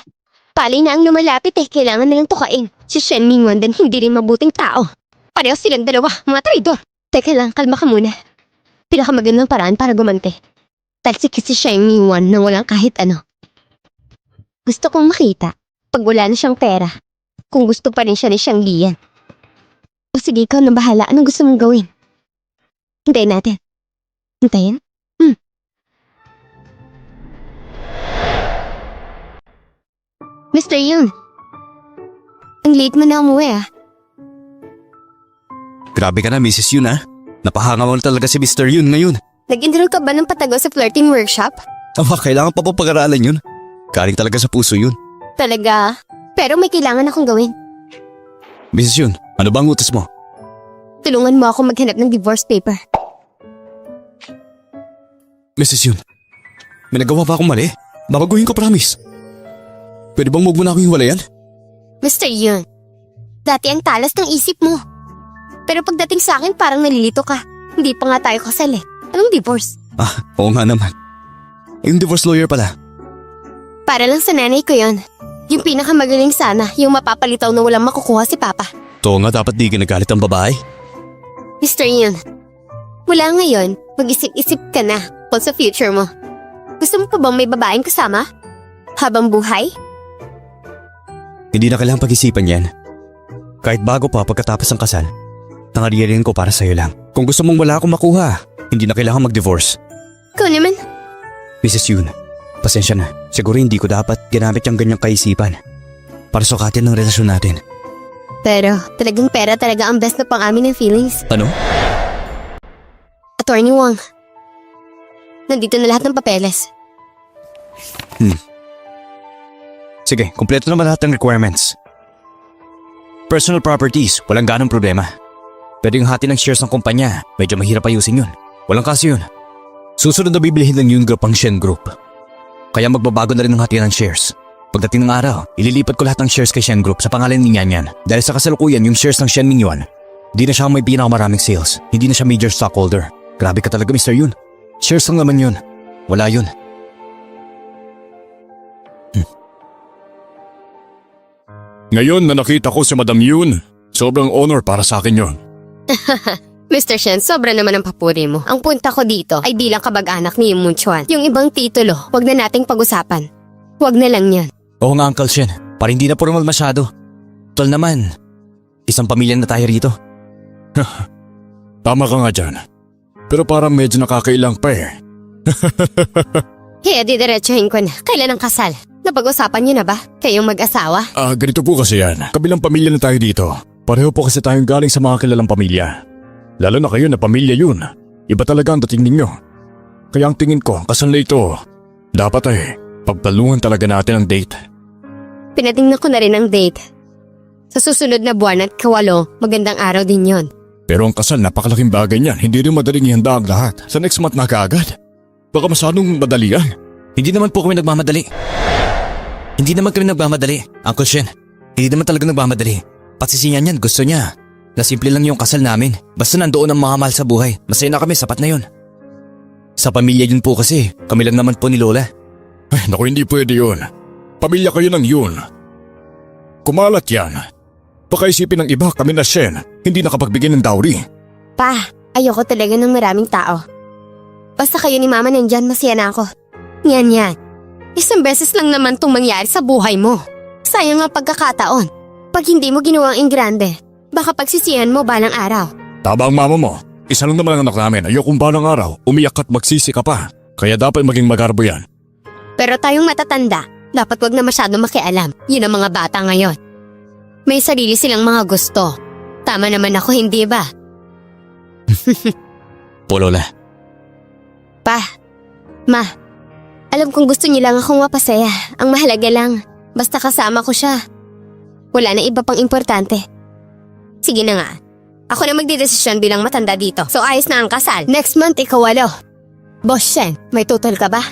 Palay na ang lumalapit kailangan na lang tukain. Si Shen Mingwan din hindi rin mabuting tao. Pareho silang dalawa, mga traidor. Teka lang, kalma ka muna. Pinakamagandang paraan para gumante. Talsik si Shen Mingwan nang walang kahit ano. Gusto kong makita, pag wala na siyang pera, kung gusto pa rin siya ni Xiang Lian. O sige, ikaw na bahala. Anong gusto mong gawin? Hintayin natin. Hintayin? Mr. Yun. Ang late mo na umuwi Grabe ka na, Mrs. Yun ah. Napahanga mo na talaga si Mr. Yun ngayon. Nag-enroll ka ba ng patago sa flirting workshop? Kailangan pa pag-aralan yun. Galing talaga sa puso yun. Talaga? Pero may kailangan akong gawin. Mrs. Yun, ano bang utos mo? Tulungan mo ako maghanap ng divorce paper. Mrs. Yun, may nagawa ba akong mali? Babaguhin ko, promise. Pwede bang huwag mo na akong hiwalayan? Mr. Yun, dati ang talas ng isip mo. Pero pagdating sa akin parang nalilito ka. Hindi pa nga tayo kasal Anong divorce? Oo nga naman. Yung divorce lawyer pala. Para lang sa nanay ko yon. Yung pinakamagaling sana, yung mapapalitaw na walang makukuha si Papa. Oo nga, dapat di ginagalit ang babae. Mr. Yun, mula ngayon, mag-isip-isip ka na kung sa future mo. Gusto mo pa bang may babaeng kasama? Habang buhay? Hindi na kailangang pag-isipan yan. Kahit bago pa pagkatapos ng kasal, nangaririn ko para sa'yo lang. Kung gusto mong wala akong makuha, hindi na kailangang mag-divorce. Ikaw naman. Mrs. Yun, pasensya na. Siguro hindi ko dapat ginamit yung ganyang kaisipan para sukatin ang relasyon natin. Pero talagang pera talaga ang best na pang amin ng feelings. Ano? Attorney Wang. Nandito na lahat ng papeles. Sige, kumpleto naman lahat ng requirements. Personal properties, walang ganong problema. Pwede yung hati ng shares ng kumpanya, medyo mahirap ayusin yun. Walang kaso yun. Susunod na bibilihin ng Yun Group ang Shen Group. Kaya magbabago na rin ang hati ng shares. Pagdating ng araw, ililipat ko lahat ng shares kay Shen Group sa pangalan ni Yan Yan. Dahil sa kasalukuyan yung shares ng Shen Mingyuan, hindi na siya ang may pinakamaraming sales. Hindi na siya major stockholder. Grabe ka talaga, Mr. Yun. Shares lang naman yun. Wala yun. Ngayon na nakita ko si Madam Yun, sobrang honor para sa akin yun. Mr. Shen, sobra naman ang papuri mo. Ang punta ko dito ay bilang kabag-anak ni Yung Munchuan. Yung ibang titulo, wag na nating pag-usapan. Wag na lang yan. Oo nga, Uncle Shen. Para hindi na formal masyado. Tol naman, isang pamilya na tayo rito. Tama ka nga dyan. Pero parang medyo nakakailang pa eh. Kaya didiretsuhin ko na. Kailan ang kasal? Napag-usapan niyo na ba? Kayong mag-asawa? Ganito po kasi yan. Kabilang pamilya na tayo dito. Pareho po kasi tayong galing sa mga kilalang pamilya. Lalo na kayo na pamilya yun. Iba talaga ang dating ninyo. Kaya ang tingin ko, kasal na ito. Dapat ay pagtalungan talaga natin ang date. Pinatingnan ko na rin ang date. Sa susunod na buwan at kawalo, magandang araw din yon. Pero ang kasal, napakalaking bagay niyan. Hindi rin madaling ihanda ang lahat. Sa next month na kaagad. Baka masyadong madalian. Hindi naman po kami nagmamadali. Hindi naman kami nagmamadali, Uncle Shen. Hindi naman talaga nagmamadali. Pati si Yan Yan gusto niya. Na simple lang yung kasal namin. Basta nandoon ang mga mahal sa buhay. Masaya na kami, sapat na yun. Sa pamilya yun po kasi, kami lang naman po ni Lola. Ay, naku, hindi pwede yun. Pamilya kayo ng Yun. Kumalat yan. Baka isipin ng iba kami na Shen, hindi nakapagbigay ng dowry. Pa, ayoko talaga ng maraming tao. Basta kayo ni Mama nandyan, masaya na ako. Yan. Isang beses lang naman itong mangyari sa buhay mo. Sayang ang pagkakataon. Pag hindi mo ginawang ingrande, baka pagsisihan mo balang araw. Tama ang mama mo. Isa lang naman ang anak namin. Ayokong balang araw, umiyak at magsisi ka pa. Kaya dapat maging magarbo yan. Pero tayong matatanda, dapat wag na masyado makialam. Yun ang mga bata ngayon. May sarili silang mga gusto. Tama naman ako, hindi ba? Po, Lola. Pa, Ma, alam kong gusto niyo lang akong mapasaya. Ang mahalaga lang, basta kasama ko siya. Wala na iba pang importante. Sige na nga. Ako na magdidesisyon bilang matanda dito. So ayos na ang kasal. Next month, ikawalo. Boss Shen, may tutol ka ba?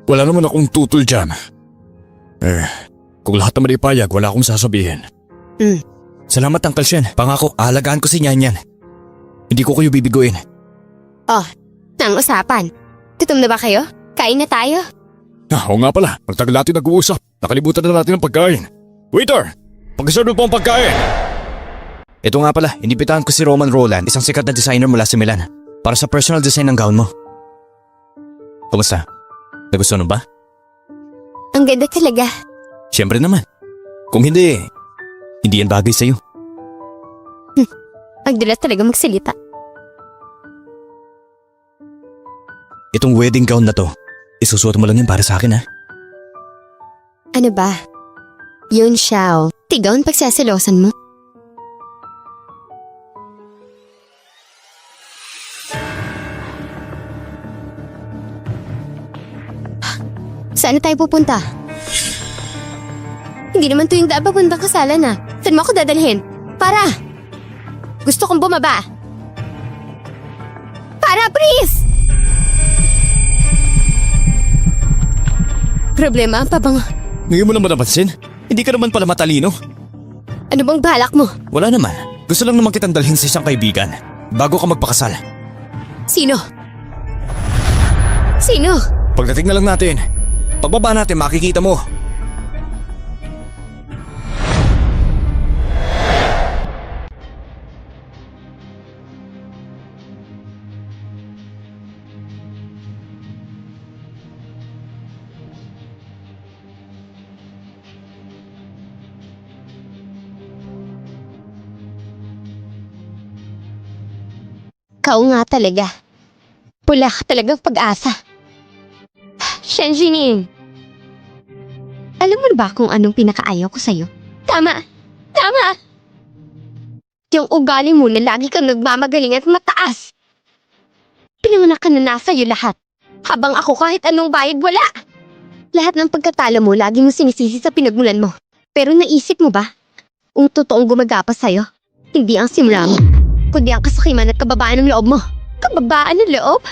Wala naman akong tutol dyan. Kung lahat naman ipayag, wala akong sasabihin. Salamat, Uncle Shen. Pangako, aalagaan ko si Yan Yan. Hindi ko kayo bibiguin. Oh, nang usapan. Gutom na ba kayo? Kain na tayo. Oo nga pala, magtagal natin nag-uusap. Nakalimutan na natin ang pagkain. Waiter! Pag-serve mo po ang pagkain! Ito nga pala, inibitahan ko si Roman Roland, isang sikat na designer mula sa Milan, para sa personal design ng gown mo. Kumusta? Nagustuhan mo ba? Ang ganda talaga. Siyempre naman. Kung hindi yan bagay sa'yo. Ang dilat talaga magsalita. Itong wedding gown na to, isusuot mo lang yan para sa akin, ha? Ano ba? Yun siya. Tigaw ang pagsasilosan mo. Saan tayo pupunta? Hindi naman to yung daan papuntang kasalan na. Saan mo ako dadalhin? Para! Gusto kong bumaba. Para, please! Problema pa bang... Ngayon mo naman napansin? Hindi ka naman pala matalino. Ano bang balak mo? Wala naman. Gusto lang naman kitang dalhin sa isang kaibigan bago ka magpakasal. Sino? Sino? Pagdating na lang natin. Pagbaba natin, makikita mo. Ikaw nga talaga. Pula ka talagang pag-asa. Shen Jining. Alam mo ba kung anong pinakaayaw ko sa'yo? Tama! Tama! Yung ugali mo na lagi kang nagmamagaling at mataas. Pinanganak ka na nasa'yo lahat. Habang ako kahit anong bayad wala. Lahat ng pagkatalo mo, lagi mo sinisisi sa pinagmulan mo. Pero naisip mo ba? Ang totoong gumagapa sa'yo, hindi ang simula mo, kundi ang kasakiman at kababaan ng loob mo. Kababaan ng loob?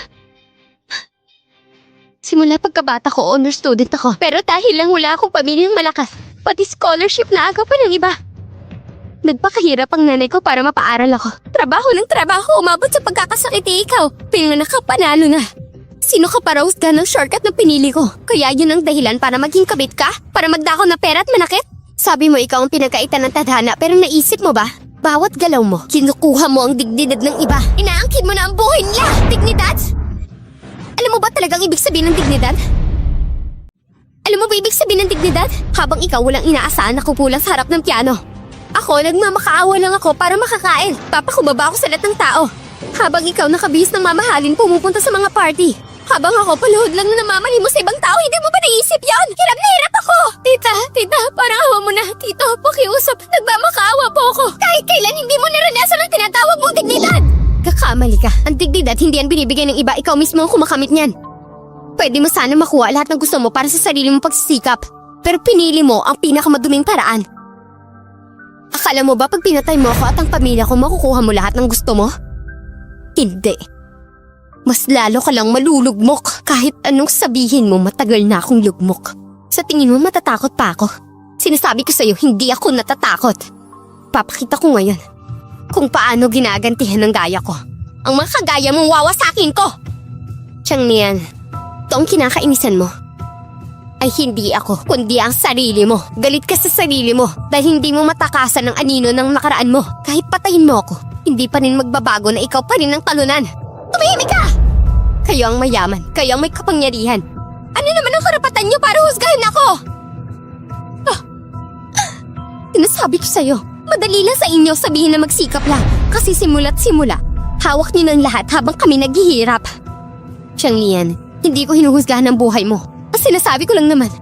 Simula pagkabata ko, honor student ako. Pero dahil lang wala akong pamilyang malakas, pati scholarship na aga pa ng iba. Nagpakahirap ang nanay ko para mapaaral ako. Trabaho ng trabaho, umabot sa pagkakasakit ikaw. Pinanganak ka, panalo na. Sino ka para husga ng shortcut na pinili ko? Kaya yun ang dahilan para maging kabit ka? Para magdako na pera at manakit? Sabi mo ikaw ang pinagkaitan ng tadhana pero naisip mo ba? Bawat galaw mo, kinukuha mo ang dignidad ng iba. Inaangkin mo na ang buhay nila! Dignidad? Alam mo ba talagang ibig sabihin ng dignidad? Alam mo ba ibig sabihin ng dignidad? Habang ikaw walang inaasahan na kukulang sa harap ng piano. Ako, nagmamakaawa lang ako para makakain. Papakubaba ako sa lahat ng tao. Habang ikaw nakabihis ng mamahalin pumupunta sa mga party. Habang ako paluhod lang na namamali mo sa ibang tao, hindi mo ba naisip yon? Hirap na hirap ako! Tita, parang awa mo na. Tito, pakiusap. Nagmamakaawa po ako. Kahit kailan hindi mo naranasan ang tinatawag mong dignidad. Kakamali ka. Ang dignidad hindi yan binibigay ng iba. Ikaw mismo ang kumakamit niyan. Pwede mo sana makuha lahat ng gusto mo para sa sarili mong pagsisikap. Pero pinili mo ang pinakamaduming paraan. Akala mo ba pag pinatay mo ako at ang pamilya ko makukuha mo lahat ng gusto mo? Hindi. Mas lalo ka lang malulugmok. Kahit anong sabihin mo, matagal na akong lugmok. Sa tingin mo matatakot pa ako? Sinasabi ko sa'yo, hindi ako natatakot. Papakita ko ngayon kung paano ginagantihan ng gaya ko. Ang mga kagaya mong wawasakin ko! Tiyang niyan, ito ang kinakainisan mo. Ay hindi ako, kundi ang sarili mo. Galit ka sa sarili mo dahil hindi mo matakasan ang anino ng nakaraan mo. Kahit patayin mo ako, hindi pa rin magbabago na ikaw pa rin ang talunan. Tumahimik ka! Kayo ang mayaman, kayo ang may kapangyarihan. Ano naman ang karapatan niyo para husgahan ako? Sinasabi ko sa'yo, madali lang sa inyo sabihin na magsikap lang. Kasi simula't simula, hawak niyo ng lahat habang kami naghihirap. Siyang niyan, hindi ko hinuhusgahan ang buhay mo. Ang sinasabi ko lang naman.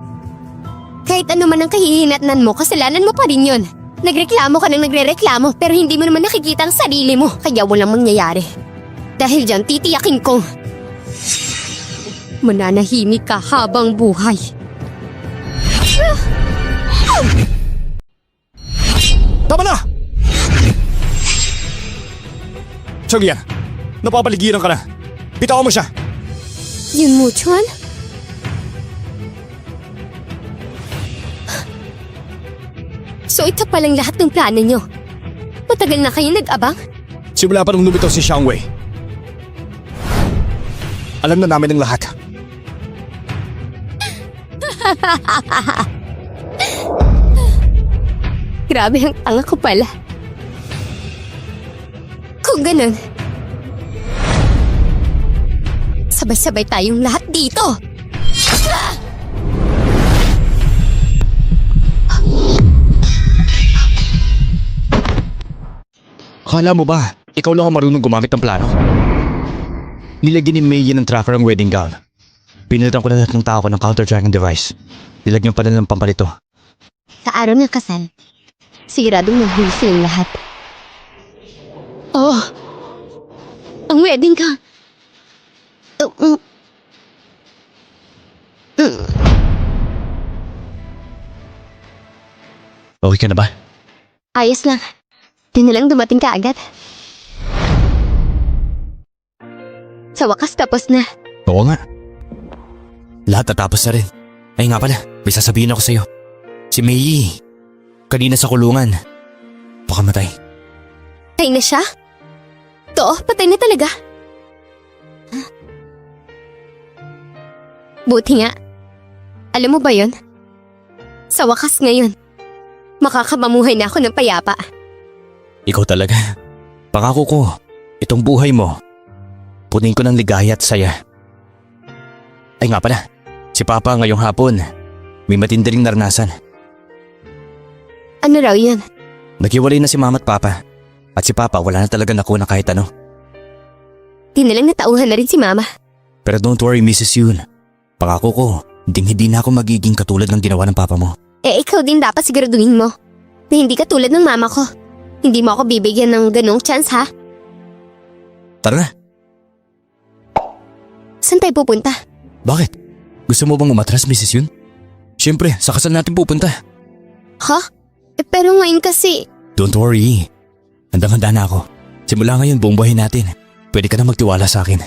Kahit ano man ang kahihinatnan mo, kasalanan mo pa rin yun. Nagreklamo ka ng nagrereklamo pero hindi mo naman nakikita ang sarili mo. Kaya walang mangyayari. Dahil dyan, titiyakin kong mananahimik ka habang buhay. Tama na! Chongyan, napapaligiran ka na. Bitawan mo siya. Yun mo, Chuan? So ito palang lahat ng plano nyo. Matagal na kayo nag-abang? Simula pa nung lumitaw si Xiang Wei. Alam na namin ang lahat. Grabe ang tanga ko pala. Kung ganun, sabay-sabay tayong lahat dito. Kala mo ba, ikaw lang ang marunong gumamit ng plano? Nilagyan ni Mei ng tracker ang wedding gown. Pinilitan ko na lahat ng tao ko ng counter-tracking device. Nilagyan pa na ng pampalito. Sa araw ng kasal, siguradong naghuli silang lahat. Oh, ang wedding ka. Okay ka na ba? Ayos lang. Di na lang dumating ka agad. Sa wakas tapos na. Oo nga. Lahat natapos na rin. Ay nga pala, may sasabihin ako sa'yo. Si Mei, kanina sa kulungan. Pakamatay. Patay na siya? To, patay na talaga. Buti nga. Alam mo ba yon? Sa wakas ngayon, makakapamuhay na ako ng payapa. Ikaw talaga. Pangako ko, itong buhay mo, punin ko ng ligaya at saya. Ay nga pala, si Papa ngayong hapon, may matindi ring naranasan. Ano raw yun? Naghiwalay na si Mama at Papa. At si Papa wala na talaga nakuha kahit ano. Di na lang natauhan na rin si Mama. Pero don't worry, Mrs. Yoon. Pangako ko, hindi na ako magiging katulad ng ginawa ng Papa mo. Eh ikaw din dapat siguraduhin mo na hindi ka tulad ng Mama ko. Hindi mo ako bibigyan ng ganong chance ha? Tara na. Saan tayo pupunta? Bakit? Gusto mo bang umatras, Mrs. Yun? Siyempre, sa kasal natin pupunta. Ha? Pero ngayon kasi… Don't worry. Handang-handa na ako. Simula ngayon, buong buhay natin. Pwede ka na magtiwala sa akin.